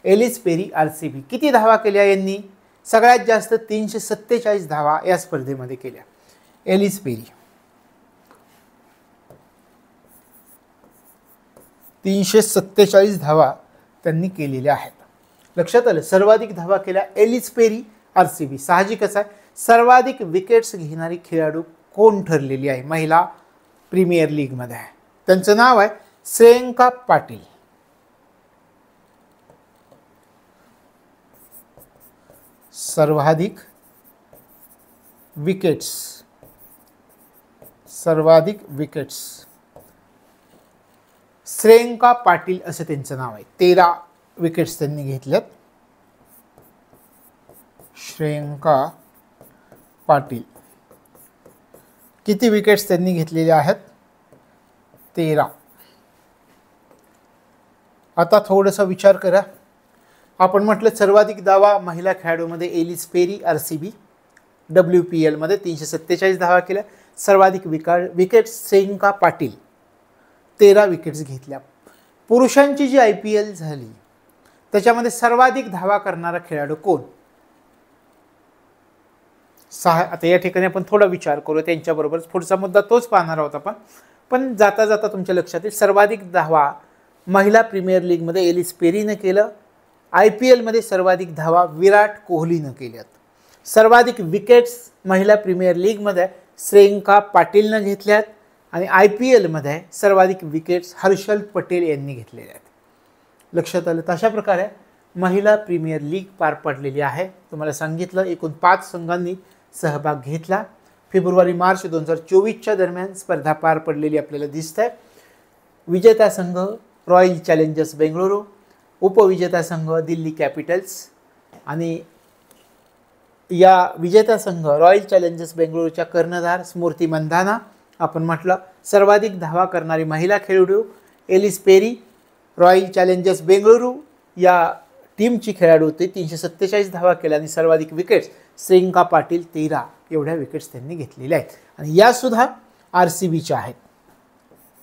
एलिस पेरी, RCB. किती धावा केल्या यांनी? सगळ्यात जास्त 347 धावा या स्पर्धेमध्ये केल्या एलिस पेरी. 347 धावा त्यांनी केलेल्या आहेत. लक्षात आलं? सर्वाधिक धावा केल्या एलिस पेरी, RCB. साहजिकच आहे. सर्वाधिक विकेट्स घेणारी खेळाडू कोण ठरलेली आहे महिला प्रीमियर लीगमध्ये? त्यांचं नाव आहे श्रेयंका पाटील. सर्वाधिक विकेट्स श्रेयंका पाटील असं त्यांचं नाव आहे. 13 विकेट्स त्यांनी घेतल्यात. श्रेयंका पाटील. किती विकेट्स त्यांनी घेतलेल्या आहेत? 13. आता थोडासा विचार करा. आपण म्हटलं सर्वाधिक धावा महिला खेळाडूमध्ये एलिस पेरी, RCB. WPL मध्ये 347 धावा केल्या. सर्वाधिक विकेट्स श्रेयंका पाटील, 13 विकेट्स घेतल्या. पुरुषांची जी IPL झाली त्याच्यामध्ये सर्वाधिक धावा करणारा खेळाडू कोण? 6. आता या ठिकाणी आपण थोडा विचार करू. त्यांच्याबरोबर पुढचा मुद्दा तोच पाहणार आहोत आपण. पण जाता जाता तुमच्या लक्षात येईल सर्वाधिक धावा महिला प्रीमियर लीगमध्ये एलिस पेरीनं केलं. IPL मध्ये सर्वाधिक धावा विराट कोहलीनं केल्यात. सर्वाधिक विकेट्स महिला प्रीमियर लीगमध्ये श्रेयंका पाटीलनं घेतल्यात. आणि IPL मध्ये सर्वाधिक विकेट्स हर्षल पटेल यांनी घेतलेले आहेत. लक्षात आलं? तशा प्रकारे महिला प्रीमियर लीग पार पडलेली आहे. तुम्हाला सांगितलं एकूण 5 संघांनी सहभाग घेतला. फेब्रुवारी मार्च 2024च्या दरम्यान स्पर्धा पार पडलेली आपल्याला दिसत आहे. विजेता संघ रॉयल चॅलेंजर्स बेंगळुरू, उपविजेता संघ दिल्ली कॅपिटल्स. आणि या विजेता संघ रॉयल चॅलेंजर्स बेंगळुरूच्या कर्णधार स्मृती मंधाना. आपण म्हटलं सर्वाधिक धावा करणारी महिला खेळाडू Ellyse Perry, royal Challengers Bengaluru या टीमची खेळाडू होते. 347 धावा केल्या आणि सर्वाधिक विकेट्स श्रेयंका पाटील 13 एवढ्या विकेट्स त्यांनी घेतलेल्या आहेत. आणि यासुद्धा RCBच्या आहेत.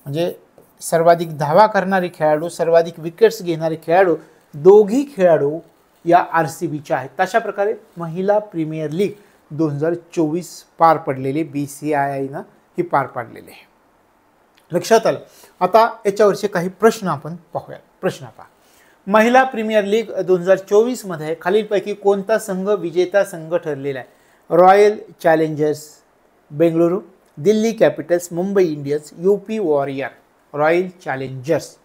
म्हणजे सर्वाधिक धावा करणारे खेळाडू, सर्वाधिक विकेट्स घेणारे खेळाडू, दोघी खेळाडू या RCBच्या आहेत. तशा प्रकारे महिला प्रीमियर लीग 2024 पार पडलेली BCCIनं ही पार पाडलेली आहे. लक्षात आलं. आता याच्यावरचे काही प्रश्न आपण पाहूया. प्रश्न पहा. महिला प्रीमियर लीग 2024 मध्ये खालीलपैकी कोणता संघ विजेता संघ ठरलेला आहे? Royal Challengers Bengaluru, Delhi Capitals, Mumbai Indians, UP warrior. Royal Challengers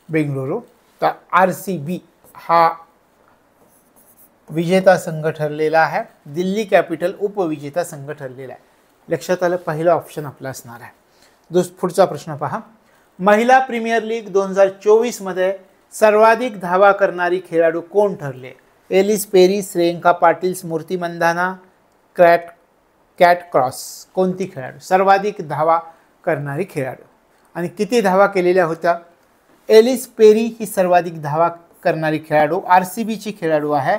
Bengaluru, तर RCB हा विजेता संघ ठरलेला आहे. दिल्ली कॅपिटल उपविजेता संघ ठरलेला आहे. लक्षात आलं. पहिला ऑप्शन आपला असणार आहे. पुढचा प्रश्न पहा. महिला प्रीमियर लीग 2024 मध्ये सर्वाधिक धावा करणारी खेळाडू कोण ठरले? Ellis Perry, Shreyanka Patil, Smriti Mandhana, Kate cross. कोणती खेळाडू? सर्वाधिक धावा करणारी खेळाडू. आणि किती धावा केलेल्या होत्या? एलिस पेरी ही सर्वाधिक धावा करणारी खेळाडू RCBची खेळाडू आहे.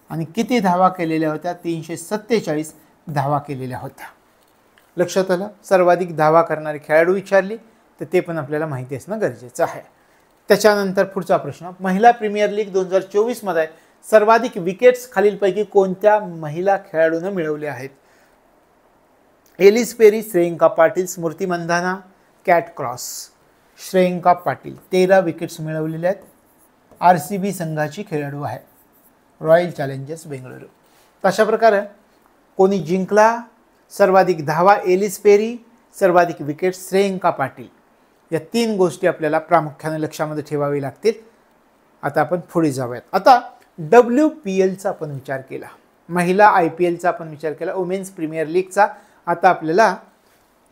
आणि किती धावा केलेल्या होत्या? 347 धावा केलेल्या होत्या. लक्षात आलं. सर्वाधिक धावा करणारी खेळाडू विचारली तर ते पण आपल्याला माहिती असणं गरजेचं आहे. त्याच्यानंतर पुढचा प्रश्न. महिला प्रीमियर लीग 2024 मध्ये सर्वाधिक विकेट्स खालीलपैकी कोणत्या महिला खेळाडूने मिळवले आहेत? Ellyse Perry, Shreyanka Patil, Smriti Mandhana, Kate Cross. Shreyanka Patil 13 wickets मिळवलेल्या आहेत. RCB संघाची खेळाडू आहे. Royal Challengers Bengaluru. तशा प्रकारे कोणी जिंकला? सर्वाधिक धावा एलिस पेरी, सर्वाधिक विकेट श्रेयंका पाटील. या 3 गोष्टी आपल्याला प्रामुख्याने लक्षामध्ये ठेवावी लागतील. आता आपण पुढे जाऊयात. आता WPLचा आपण विचार केला, महिला IPLचा आपण विचार केला, वुमेन्स प्रीमियर लीगचा. आता आपल्याला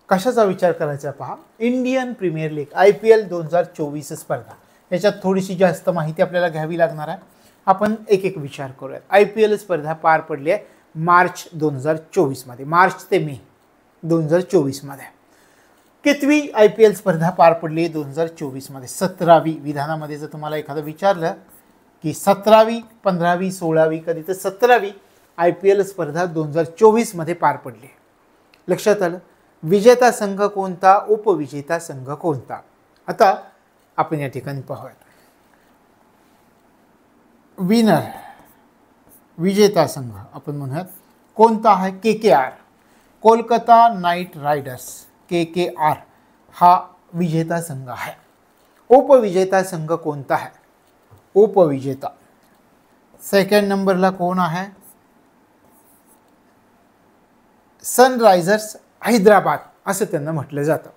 कशाचा विचार करायचा पहा. इंडियन प्रीमियर लीग IPL 2024 स्पर्धा. याच्यात थोडीशी जास्त माहिती आपल्याला घ्यावी लागणार आहे. आपण एक एक विचार करूयात. IPL स्पर्धा पार पडली आहे मार्च 2024 मध्ये. मार्च ते मे 2024 मध्ये. कितवी IPL स्पर्धा पार पडली 2024 मध्ये? 17वी. विधानामध्ये जर तुम्हाला एखादं विचारलं की 17वी, 15वी, 16वी, कधी तर 17वी IPL स्पर्धा 2024 मध्ये पार पडली. लक्षात आलं. विजेता संघ कोणता? उपविजेता संघ कोणता? आता आपण या ठिकाणी पाहूयात. विनर विजेता संघ आपण म्हणूयात कोणता आहे? KKR, Kolkata Knight riders. KKR हा विजेता संघ आहे. उपविजेता संघ कोणता आहे? उपविजेता सेकंड नंबरला कोण आहे? सनरायझर्स हैदराबाद असं त्यांना म्हटलं जातं.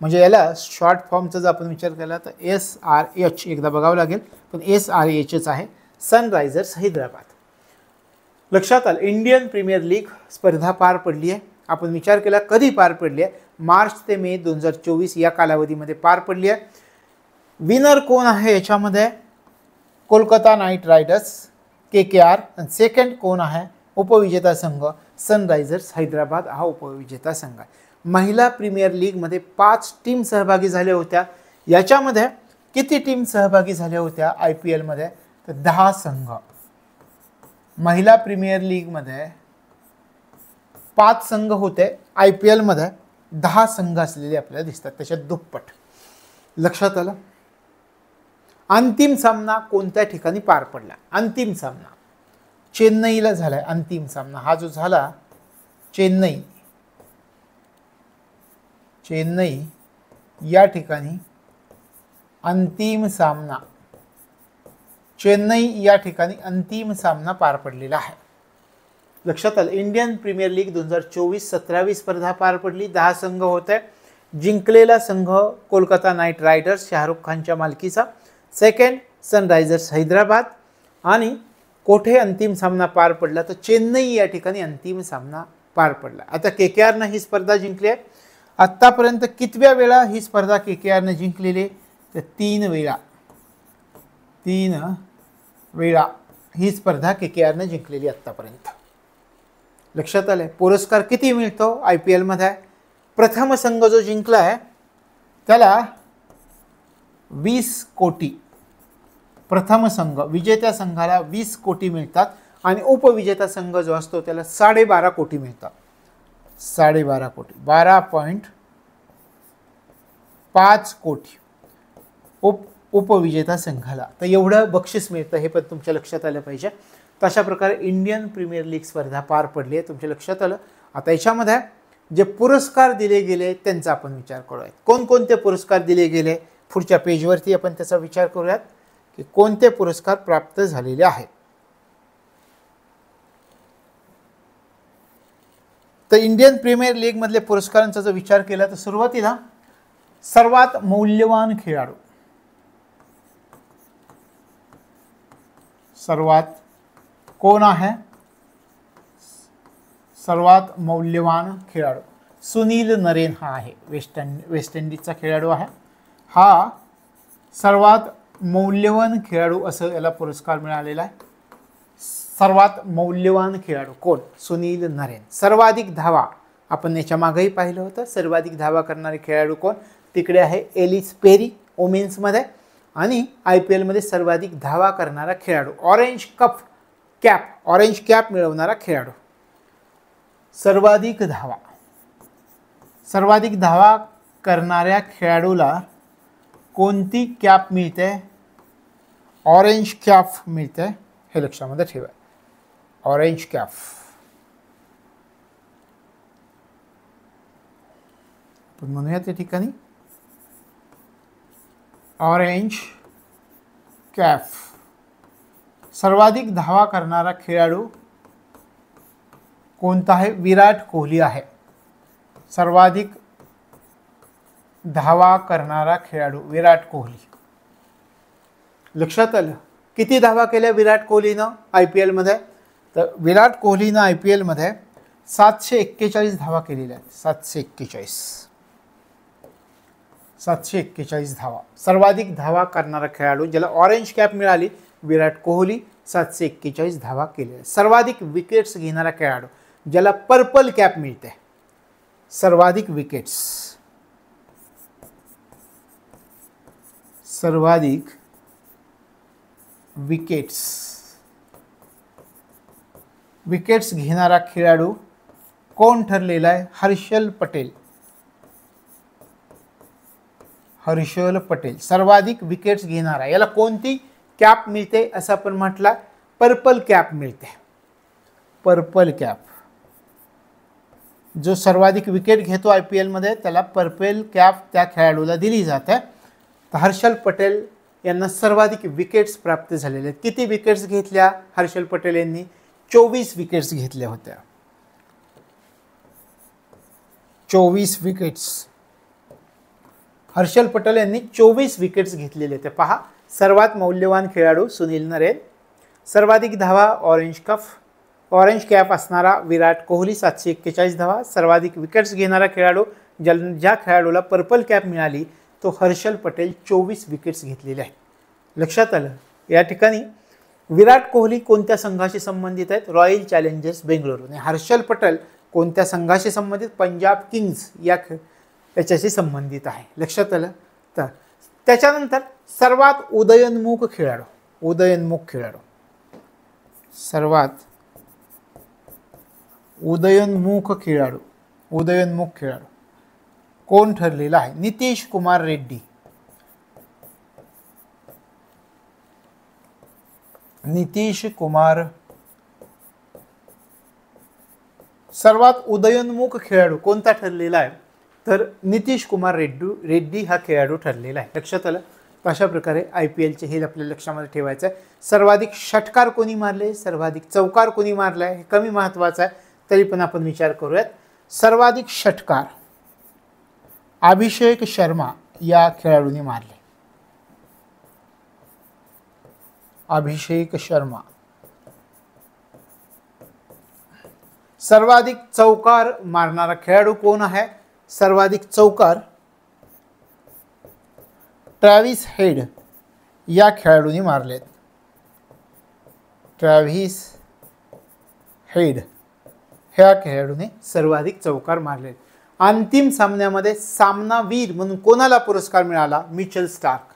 म्हणजे याला शॉर्ट फॉर्मचा जर आपण विचार केला तर SRH एकदा बघावं लागेल, पण SRHच आहे. सनरायझर्स हैदराबाद. लक्षात आलं. इंडियन प्रीमियर लीग स्पर्धा पार पडली आहे. आपण विचार केला कधी पार पडली आहे? मार्च ते मे 2024 या कालावधीमध्ये पार पडली आहे. विनर कोण आहे याच्यामध्ये? Kolkata Knight riders KKR. आणि सेकंड कोण आहे? उपविजेता संघ सनरायझर्स हैदराबाद हा उपविजेता संघ आहे. महिला प्रीमियर लीगमध्ये 5 टीम सहभागी झाल्या होत्या. याच्यामध्ये किती टीम सहभागी झाल्या होत्या IPL मध्ये? तर 10 संघ. महिला प्रीमियर लीगमध्ये 5 संघ होते. IPL मध्ये 10 संघ असलेले आपल्याला दिसतात, त्याच्यात दुप्पट. लक्षात आलं. अंतिम सामना कोणत्या ठिकाणी पार पडला? अंतिम सामना चेन्नईला झालाय. अंतिम सामना हा जो झाला चेन्नई या ठिकाणी अंतिम सामना चेन्नई या ठिकाणी अंतिम सामना पार पडलेला आहे. लक्षात आलं. इंडियन प्रीमियर लीग 2024 17वी स्पर्धा पार पडली. 10 संघ होते. जिंकलेला संघ कोलकाता नाईट रायडर्स शाहरुख खानच्या मालकीचा. Second Sunrisers Hyderabad. आणि कोठे अंतिम सामना पार पडला? तर चेन्नई या ठिकाणी अंतिम सामना पार पडला. आता KKRनं ही स्पर्धा जिंकली आहे. आत्तापर्यंत कितव्या वेळा ही स्पर्धा KKRनं जिंकलेली? तर 3 वेळा. 3 वेळा ही स्पर्धा KKRनं जिंकलेली आत्तापर्यंत. लक्षात आलंय. पुरस्कार किती मिळतो IPL मध्ये? प्रथम संघ जो जिंकला आहे त्याला 20 कोटी. प्रथम संघ विजेत्या संघाला 20 कोटी मिळतात. आणि उपविजेता संघ जो असतो त्याला 12.5 कोटी मिळतात. 12.5 कोटी. 12.5 कोटी. उपविजेता संघाला. तर एवढं बक्षीस मिळतं हे पण तुमच्या लक्षात आलं पाहिजे. तर अशा प्रकारे इंडियन प्रीमियर लीग स्पर्धा पार पडली आहे, तुमच्या लक्षात आलं. आता याच्यामध्ये जे पुरस्कार दिले गेले त्यांचा आपण विचार करूयात. कोणकोणते पुरस्कार दिले गेले पुढच्या पेजवरती आपण त्याचा विचार करूयात की कोणते पुरस्कार प्राप्त झालेले आहेत. तर इंडियन प्रीमियर लीग मधले पुरस्कारांचा जर विचार केला तर सुरुवातीला सर्वात मौल्यवान खेळाडू, सर्वात कोण आहे, सर्वात मौल्यवान खेळाडू सुनील नरेन हा आहे. वेस्ट इंडिजचा खेळाडू आहे. हा सर्वात मौल्यवान खेळाडू असं याला पुरस्कार मिळालेला आहे. सर्वात मौल्यवान खेळाडू कोण? सुनील नरेन. सर्वाधिक धावा आपण याच्या मागेही पाहिलं होतं. सर्वाधिक धावा करणारे खेळाडू कोण? तिकडे आहे एलिस पेरी वुमेन्समध्ये. आणि IPL मध्ये सर्वाधिक धावा करणारा खेळाडू, ऑरेंज कॅप मिळवणारा खेळाडू. सर्वाधिक धावा करणाऱ्या खेळाडूला कोणती कॅप मिळते? ऑरेंज कॅप मिळते, हे लक्षामध्ये ठेवा. Orange cap. आपण म्हणूया त्या ठिकाणी ऑरेंज कॅप. सर्वाधिक धावा करणारा खेळाडू कोणता आहे? विराट कोहली आहे. सर्वाधिक धावा करणारा खेळाडू विराट कोहली. लक्षात आलं? किती धावा केल्या विराट कोहलीनं IPL मध्ये? तर विराट कोहलीनं IPL मध्ये 741 धावा केलेल्या आहेत. 741 धावा. सर्वाधिक धावा करणारा खेळाडू ज्याला ऑरेंज कॅप मिळाली विराट कोहली, 741 धावा केलेल्या. सर्वाधिक विकेट्स घेणारा खेळाडू ज्याला पर्पल कॅप मिळते. सर्वाधिक विकेट्स घेणारा खेळाडू कोण ठरलेला आहे? हर्षल पटेल. सर्वाधिक विकेट्स घेणारा. याला कोणती कॅप मिळते असं आपण म्हटलं? पर्पल कॅप मिळते. Purple cap. जो सर्वाधिक विकेट घेतो IPL मध्ये त्याला पर्पल कॅप त्या खेळाडूला दिली जाते. तर हर्षल पटेल यांना सर्वाधिक विकेट्स प्राप्त झालेले आहेत. किती विकेट्स घेतल्या हर्षल पटेल यांनी? 24 विकेट्स घेतल्या होत्या. 24 विकेट्स. हर्षल पटेल यांनी 24 विकेट्स घेतलेले होते. पहा, सर्वात मौल्यवान खेळाडू सुनील नरेन. सर्वाधिक धावा ऑरेंज कॅप असणारा विराट कोहली 741 धावा. सर्वाधिक विकेट्स घेणारा खेळाडू ज्या खेळाडूला पर्पल कॅप मिळाली तो हर्षल पटेल 24 विकेट्स घेतलेले आहे. लक्षात आलं? या ठिकाणी विराट कोहली कोणत्या संघाशी संबंधित आहेत? Royal Challengers Bengaluru. आणि हर्षल पटेल कोणत्या संघाशी संबंधित? पंजाब किंग्स याच्याशी संबंधित आहे. लक्षात आलं? तर त्याच्यानंतर सर्वात उदयोन्मुख खेळाडू सर्वात उदयोन्मुख खेळाडू कोण ठरलेला आहे? नितीश कुमार रेड्डी. सर्वात उदयोन्मुख खेळाडू कोणता ठरलेला आहे? तर नितीश कुमार रेड्डी हा खेळाडू ठरलेला आहे. लक्षात आलं? अशा प्रकारे IPLचे हे आपल्या लक्षामध्ये ठेवायचं आहे. सर्वाधिक षटकार कोणी मारले, सर्वाधिक चौकार कोणी मारलाय हे कमी महत्त्वाचं आहे, तरी पण आपण विचार करूयात. सर्वाधिक षटकार अभिषेक शर्मा या खेळाडूने मारले. अभिषेक शर्मा. सर्वाधिक चौकार मारणारा खेळाडू कोण आहे? सर्वाधिक चौकार ट्रॅव्हिस हेड या खेळाडूने मारलेत. ट्रॅव्हिस हेड ह्या खेळाडूने सर्वाधिक चौकार मारलेत. अंतिम सामन्यामध्ये सामनावीर म्हणून कोणाला पुरस्कार मिळाला? Mitchell Starc.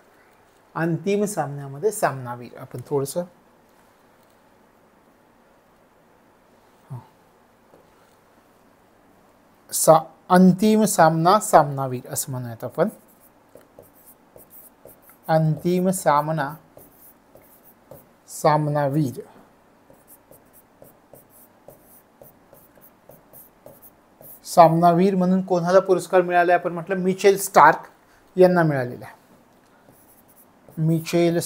अंतिम सामन्यामध्ये सामनावीर. आपण थोडंसं अंतिम सामनावीर असं म्हणूयात आपण. अंतिम सामना सामनावीर सामनावीर म्हणून कोणाला पुरस्कार मिळाला आपण म्हटलं मिचेल स्टार्क यांना मिळालेला आहे. मिचेल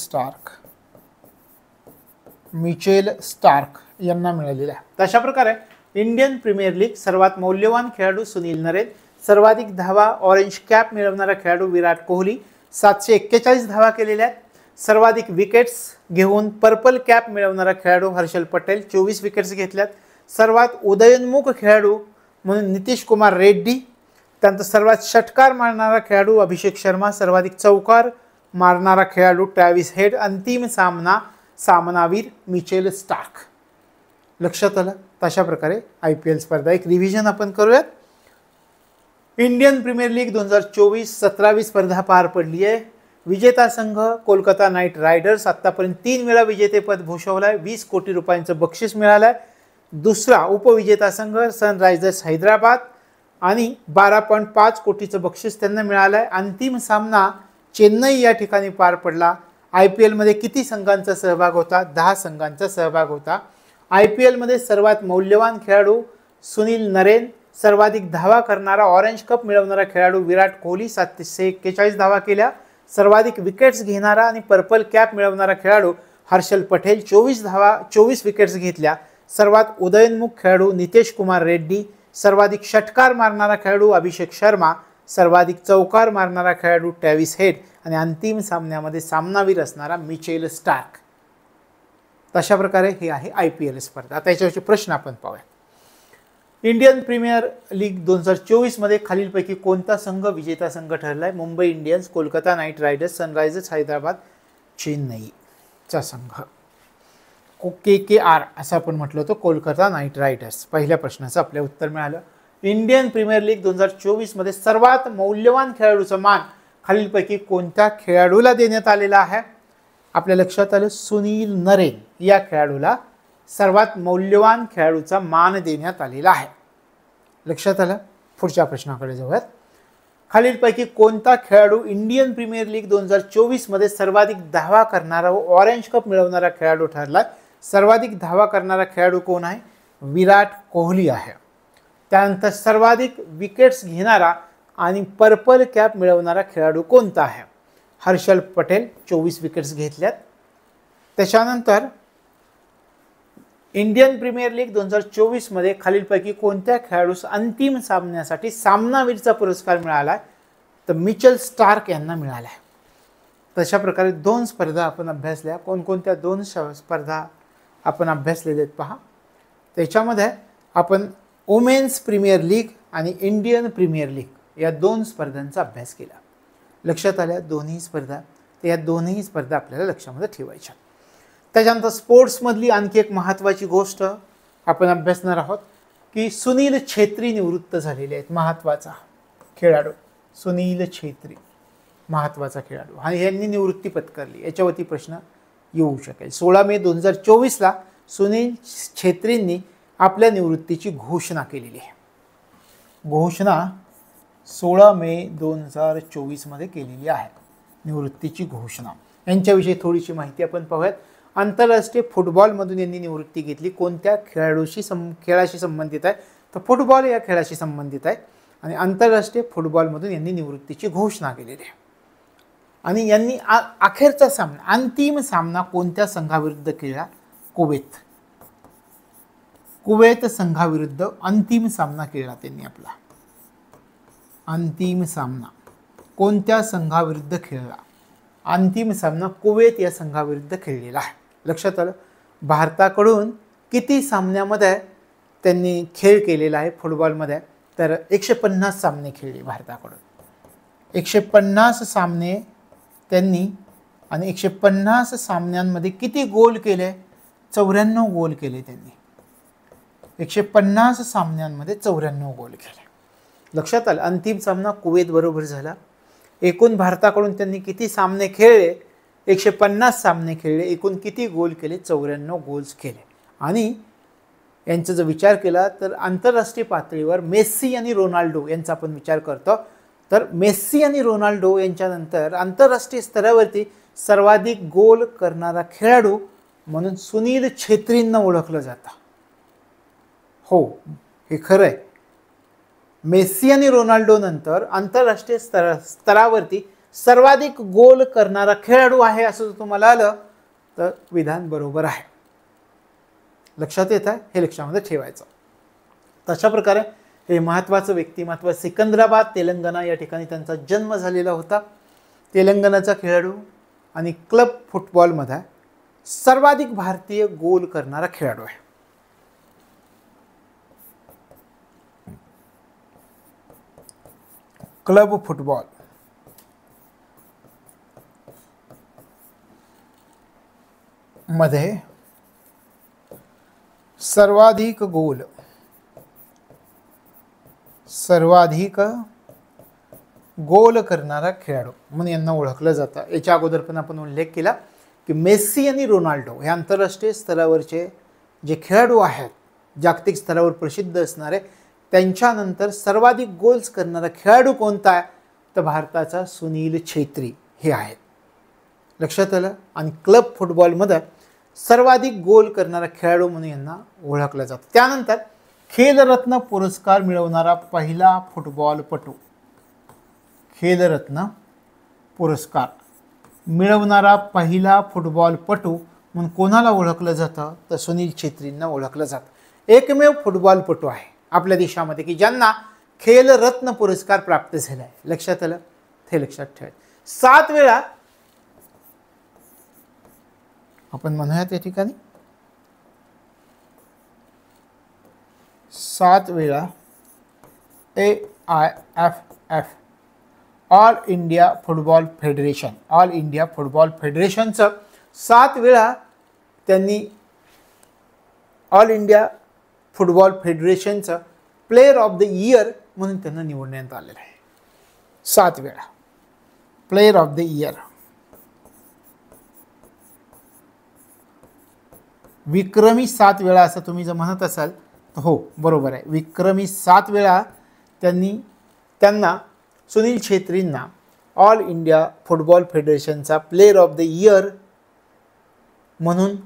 स्टार्क यांना मिळालेला आहे. तशा प्रकारे इंडियन प्रीमियर लीग सर्वात मौल्यवान खेळाडू सुनील नरेन, सर्वाधिक धावा ऑरेंज कॅप मिळवणारा खेळाडू विराट कोहली 741 धावा केलेल्या आहेत. सर्वाधिक विकेट्स घेऊन पर्पल कॅप मिळवणारा खेळाडू हर्षल पटेल 24 विकेट्स घेतल्यात. सर्वात उदयोन्मुख खेळाडू म्हणून नितीश कुमार रेड्डी, त्यानंतर सर्वात षटकार मारणारा खेळाडू अभिषेक शर्मा, सर्वाधिक चौकार मारणारा खेळाडू ट्रॅव्हिस हेड, अंतिम सामनावीर मिचेल स्टार्क. लक्षात आलं. तशा प्रकारे IPL स्पर्धा एक रिव्हिजन आपण करूयात. इंडियन प्रीमियर लीग 2024 17वी स्पर्धा पार पडली आहे. विजेता संघ कोलकाता नाईट रायडर्स आत्तापर्यंत 3 वेळा विजेतेपद भूषवलंय. 20 कोटी रुपयांचं बक्षीस मिळालंय. दुसरा उपविजेता संघ सनरायझर्स हैदराबाद आणि 12.5 कोटीचं बक्षीस त्यांना मिळालंय. अंतिम सामना चेन्नई या ठिकाणी पार पडला. IPL मध्ये किती संघांचा सहभाग होता? 10 संघांचा सहभाग होता. IPL मध्ये सर्वात मौल्यवान खेळाडू सुनील नरेन, सर्वाधिक धावा करणारा ऑरेंज कप मिळवणारा खेळाडू विराट कोहली 741 धावा केल्या. सर्वाधिक विकेट्स घेणारा आणि पर्पल कॅप मिळवणारा खेळाडू हर्षल पटेल 24 विकेट्स घेतल्या. सर्वात उदयोन्मुख खेळाडू नितीश कुमार रेड्डी, सर्वाधिक षटकार मारणारा खेळाडू अभिषेक शर्मा, सर्वाधिक चौकार मारणारा खेळाडू ट्रॅव्हिस हेड आणि अंतिम सामन्यामध्ये सामनावीर असणारा मिचेल स्टार्क. तशा प्रकारे हे आहे IPL स्पर्धा. आता याच्यावरचे प्रश्न आपण पाहूया. इंडियन प्रीमियर लीग 2024 मध्ये खालीलपैकी कोणता संघ विजेता संघ ठरलाय? Mumbai Indians, Kolkata Knight Riders, Sunrisers Hyderabad, चेन्नईचा संघ. KKR असं आपण म्हटलं होतं, कोलकाता नाईट रायडर्स. पहिल्या प्रश्नाचं आपल्या उत्तर मिळालं. इंडियन प्रीमियर लीग 2024 मध्ये सर्वात मौल्यवान खेळाडूचा मान खालीलपैकी कोणत्या खेळाडूला देण्यात आलेला आहे? आपल्या लक्षात आलं सुनील नरेन या खेळाडूला सर्वात मौल्यवान खेळाडूचा मान देण्यात आलेला आहे. लक्षात आलं. पुढच्या प्रश्नाकडे जाऊयात. खालीलपैकी कोणता खेळाडू इंडियन प्रीमियर लीग 2024 मध्ये सर्वाधिक धावा करणारा व ऑरेंज कप मिळवणारा खेळाडू ठरला? सर्वाधिक धावा करणारा खेळाडू कोण आहे? विराट कोहली आहे. त्यानंतर सर्वाधिक विकेट्स घेणारा आणि पर्पल कॅप मिळवणारा खेळाडू कोणता आहे? हर्षल पटेल 24 विकेट्स घेतल्यात. त्याच्यानंतर इंडियन प्रीमियर लीग 2024 मध्ये खालीलपैकी कोणत्या खेळाडूस अंतिम सामन्यासाठी सामनावीरचा पुरस्कार मिळाला? तर मिचेल स्टार्क यांना मिळाला आहे. तशा प्रकारे 2 स्पर्धा आपण अभ्यासल्या. कोणकोणत्या 2 स्पर्धा आपण अभ्यासलेल्या आहेत पहा. त्याच्यामध्ये आपण वुमेन्स प्रीमियर लीग आणि इंडियन प्रीमियर लीग या 2 स्पर्धांचा अभ्यास केला. लक्षात आल्या दोन्ही स्पर्धा. तर या दोन्ही स्पर्धा आपल्याला लक्षामध्ये ठेवायच्या. त्याच्यानंतर स्पोर्ट्समधली आणखी एक महत्त्वाची गोष्ट आपण अभ्यासणार आहोत की सुनील छेत्री निवृत्त झालेले आहेत. महत्त्वाचा खेळाडू सुनील छेत्री, महत्त्वाचा खेळाडू, आणि यांनी निवृत्ती पत्करली. याच्यावरती प्रश्न येऊ शकेल. 16 मे 2024ला सुनील छेत्रींनी आपल्या निवृत्तीची घोषणा केलेली आहे. घोषणा 16 मे 2024 मध्ये केलेली आहे निवृत्तीची घोषणा. यांच्याविषयी थोडीशी माहिती आपण पाहूयात. आंतरराष्ट्रीय फुटबॉलमधून यांनी निवृत्ती घेतली. कोणत्या खेळाशी संबंधित आहे? तर फुटबॉल या खेळाशी संबंधित आहे आणि आंतरराष्ट्रीय फुटबॉलमधून यांनी निवृत्तीची घोषणा केलेली आहे. आणि यांनी अखेरचा सामना, अंतिम सामना कोणत्या संघाविरुद्ध खेळला? कुवेत संघाविरुद्ध अंतिम सामना खेळला त्यांनी. आपला अंतिम सामना कोणत्या संघाविरुद्ध खेळला? अंतिम सामना कुवेत या संघाविरुद्ध खेळलेला आहे. लक्षात आलं. भारताकडून किती सामन्यामध्ये त्यांनी खेळ केलेला आहे फुटबॉलमध्ये? तर 150 सामने खेळले भारताकडून. 150 सामने त्यांनी, आणि 150 सामन्यांमध्ये किती गोल केले? 94 गोल केले त्यांनी. 150 सामन्यांमध्ये 94 गोल केले. लक्षात आलं. अंतिम सामना कुवेत बरोबर झाला. एकूण भारताकडून त्यांनी किती सामने खेळले? 150 सामने खेळले. एकूण किती गोल केले? 94 गोल्स केले. आणि यांचा जर विचार केला तर आंतरराष्ट्रीय पातळीवर मेस्सी आणि रोनाल्डो यांचा आपण विचार करतो तर मेस्सी आणि रोनाल्डो यांच्यानंतर आंतरराष्ट्रीय स्तरावरती सर्वाधिक गोल करणारा खेळाडू म्हणून सुनील छेत्रींना ओळखलं जातं. हो, हे खरं आहे. मेस्सी आणि रोनाल्डो नंतर आंतरराष्ट्रीय स्तरावरती सर्वाधिक गोल करणारा खेळाडू आहे असं जर तुम्हाला आलं तर विधान बरोबर आहे. लक्षात येत आहे, हे लक्षामध्ये ठेवायचं. तशा प्रकारे हे महत्त्वाचं व्यक्तिमत्व सिकंदराबाद तेलंगणा या ठिकाणी त्यांचा जन्म झालेला होता. तेलंगणाचा खेळाडू आणि क्लब फुटबॉलमध्ये सर्वाधिक भारतीय गोल करणारा खेळाडू आहे. क्लब फुटबॉल मध्ये सर्वाधिक गोल करणारा खेळाडू म्हणून यांना ओळखलं जातं. याच्या अगोदर पण आपण उल्लेख केला की मेस्सी आणि रोनाल्डो हे आंतरराष्ट्रीय स्तरावरचे जे खेळाडू आहेत, जागतिक स्तरावर प्रसिद्ध असणारे, त्यांच्यानंतर सर्वाधिक गोल्स करणारा खेळाडू कोणता आहे तर भारताचा सुनील छेत्री हे आहेत. लक्षात आलं. आणि क्लब फुटबॉलमध्ये सर्वाधिक गोल करणारा खेळाडू म्हणून यांना ओळखलं जातं. त्यानंतर खेलरत्न पुरस्कार मिळवणारा पहिला फुटबॉलपटू, खेलरत्न पुरस्कार मिळवणारा पहिला फुटबॉलपटू म्हणून कोणाला ओळखलं जातं तर सुनील छेत्रींना ओळखलं जातं. एकमेव फुटबॉलपटू आहे आपल्या देशामध्ये की ज्यांना खेलरत्न पुरस्कार प्राप्त झाला आहे. लक्षात आलं, हे लक्षात ठेवायचं. 7 वेळा आपण म्हणूयात या ठिकाणी 7 वेळा AIFF ऑल इंडिया फुटबॉल फेडरेशनचं 7 वेळा त्यांनी ऑल इंडिया फुटबॉल फेडरेशनचं प्लेयर ऑफ द इयर म्हणून त्यांना निवडण्यात आलेलं आहे. 7 वेळा प्लेयर ऑफ द इयर. विक्रमी 7 वेळा असं तुम्ही जर म्हणत असाल तर हो बरोबर आहे. विक्रमी 7 वेळा त्यांना सुनील छेत्रींना ऑल इंडिया फुटबॉल फेडरेशनचा प्लेयर ऑफ द इयर म्हणून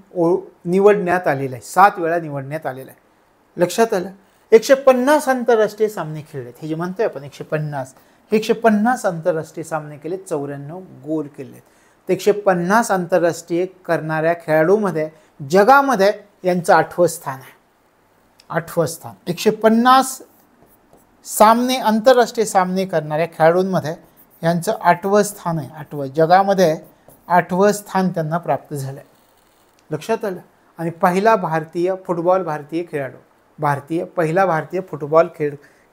निवडण्यात आलेलं आहे. 7 वेळा निवडण्यात आलेलं आहे. लक्षात आलं. 150 आंतरराष्ट्रीय सामने खेळलेत. हे जे म्हणतोय आपण 150 आंतरराष्ट्रीय सामने केले, 94 गोल केलेत. 150 आंतरराष्ट्रीय करणाऱ्या खेळाडूमध्ये जगामध्ये यांचं 8वं स्थान आहे. 8वं स्थान. 150 आंतरराष्ट्रीय सामने करणाऱ्या खेळाडूंमध्ये यांचं 8वं स्थान आहे. 8वं जगामध्ये 8वं स्थान त्यांना प्राप्त झालं आहे. लक्षात आलं. आणि पहिला भारतीय खेळाडू, पहिला भारतीय फुटबॉल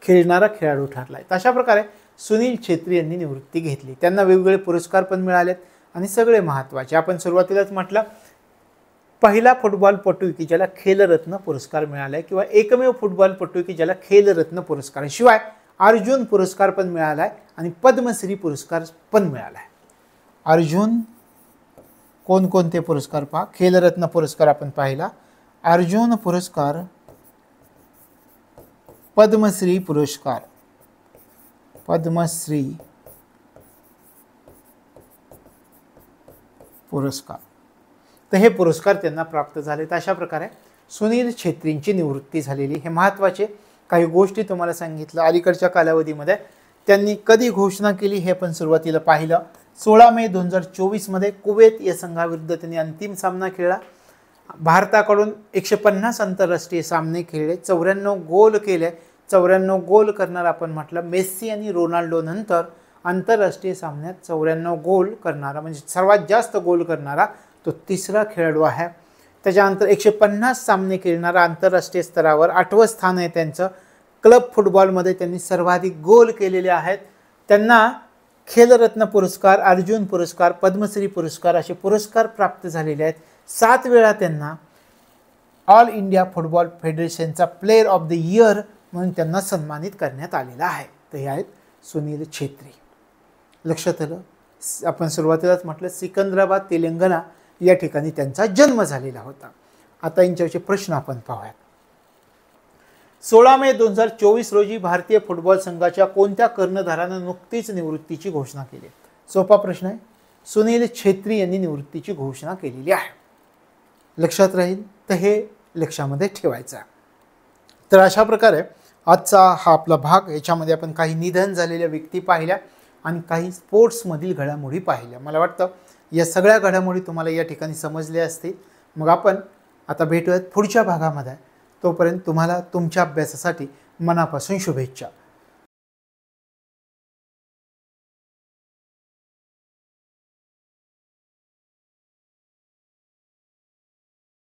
खेळणारा खेळाडू ठरला आहे. तशा प्रकारे सुनील छेत्री यांनी निवृत्ती घेतली. त्यांना वेगवेगळे पुरस्कार पण मिळालेत आणि सगळे महत्त्वाचे. आपण सुरुवातीलाच म्हटलं पहिला फुटबॉलपटू की ज्याला खेलरत्न पुरस्कार मिळाला आहे किंवा एकमेव फुटबॉलपटू की ज्याला खेलरत्न पुरस्कार आहे. शिवाय अर्जुन पुरस्कार पण मिळाला आहे आणि पद्मश्री पुरस्कार पण मिळाला आहे. अर्जुन कोणकोणते पुरस्कार पहा. खेलरत्न पुरस्कार आपण पाहिला, अर्जुन पुरस्कार, पद्मश्री पुरस्कार, तर हे पुरस्कार त्यांना प्राप्त झाले. अशा प्रकारे सुनील छेत्रींची निवृत्ती झालेली. हे महत्त्वाचे काही गोष्टी तुम्हाला सांगितलं. अलीकडच्या कालावधीमध्ये त्यांनी कधी घोषणा केली हे पण सुरुवातीला पाहिलं. 16 मे 2024 मध्ये कुवेत या संघाविरुद्ध त्यांनी अंतिम सामना खेळला. भारताकडून 150 आंतरराष्ट्रीय सामने खेळले, 94 गोल केले. 94 गोल करणार आपण म्हटलं मेस्सी आणि रोनाल्डो नंतर आंतरराष्ट्रीय सामन्यात 94 गोल करणारा म्हणजे सर्वात जास्त गोल करणारा तो तिसरा खेळाडू आहे. त्याच्यानंतर 150 सामने खेळणारा आंतरराष्ट्रीय स्तरावर 8वं स्थान आहे त्यांचं. क्लब फुटबॉलमध्ये त्यांनी सर्वाधिक गोल केलेले आहेत. त्यांना खेलरत्न पुरस्कार, अर्जुन पुरस्कार, पद्मश्री पुरस्कार असे पुरस्कार प्राप्त झालेले आहेत. 7 वेळा त्यांना ऑल इंडिया फुटबॉल फेडरेशनचा प्लेयर ऑफ द इयर म्हणून त्यांना सन्मानित करण्यात आलेला आहे. तर हे आहेत सुनील छेत्री. लक्षात आलं. आपण सुरुवातीलाच म्हटलं सिकंदराबाद तेलंगणा या ठिकाणी त्यांचा जन्म झालेला होता. आता यांच्यावरचे प्रश्न आपण पाहूयात. 16 मे 2024 रोजी भारतीय फुटबॉल संघाच्या कोणत्या कर्णधारानं नुकतीच निवृत्तीची घोषणा केली? सोपा प्रश्न आहे. सुनील छेत्री यांनी निवृत्तीची घोषणा केलेली आहे. लक्षात राहील तर हे लक्षामध्ये ठेवायचं आहे. तर अशा प्रकारे आजचा हा आपला भाग, याच्यामध्ये आपण काही निधन झालेल्या व्यक्ती पाहिल्या आणि काही स्पोर्ट्समधील घडामोडी पाहिल्या. मला वाटतं या सगळ्या घडामोडी तुम्हाला या ठिकाणी समजल्या असतील. मग आपण आता भेटूयात पुढच्या भागामध्ये. तोपर्यंत तुम्हाला तुमच्या अभ्यासासाठी मनापासून शुभेच्छा.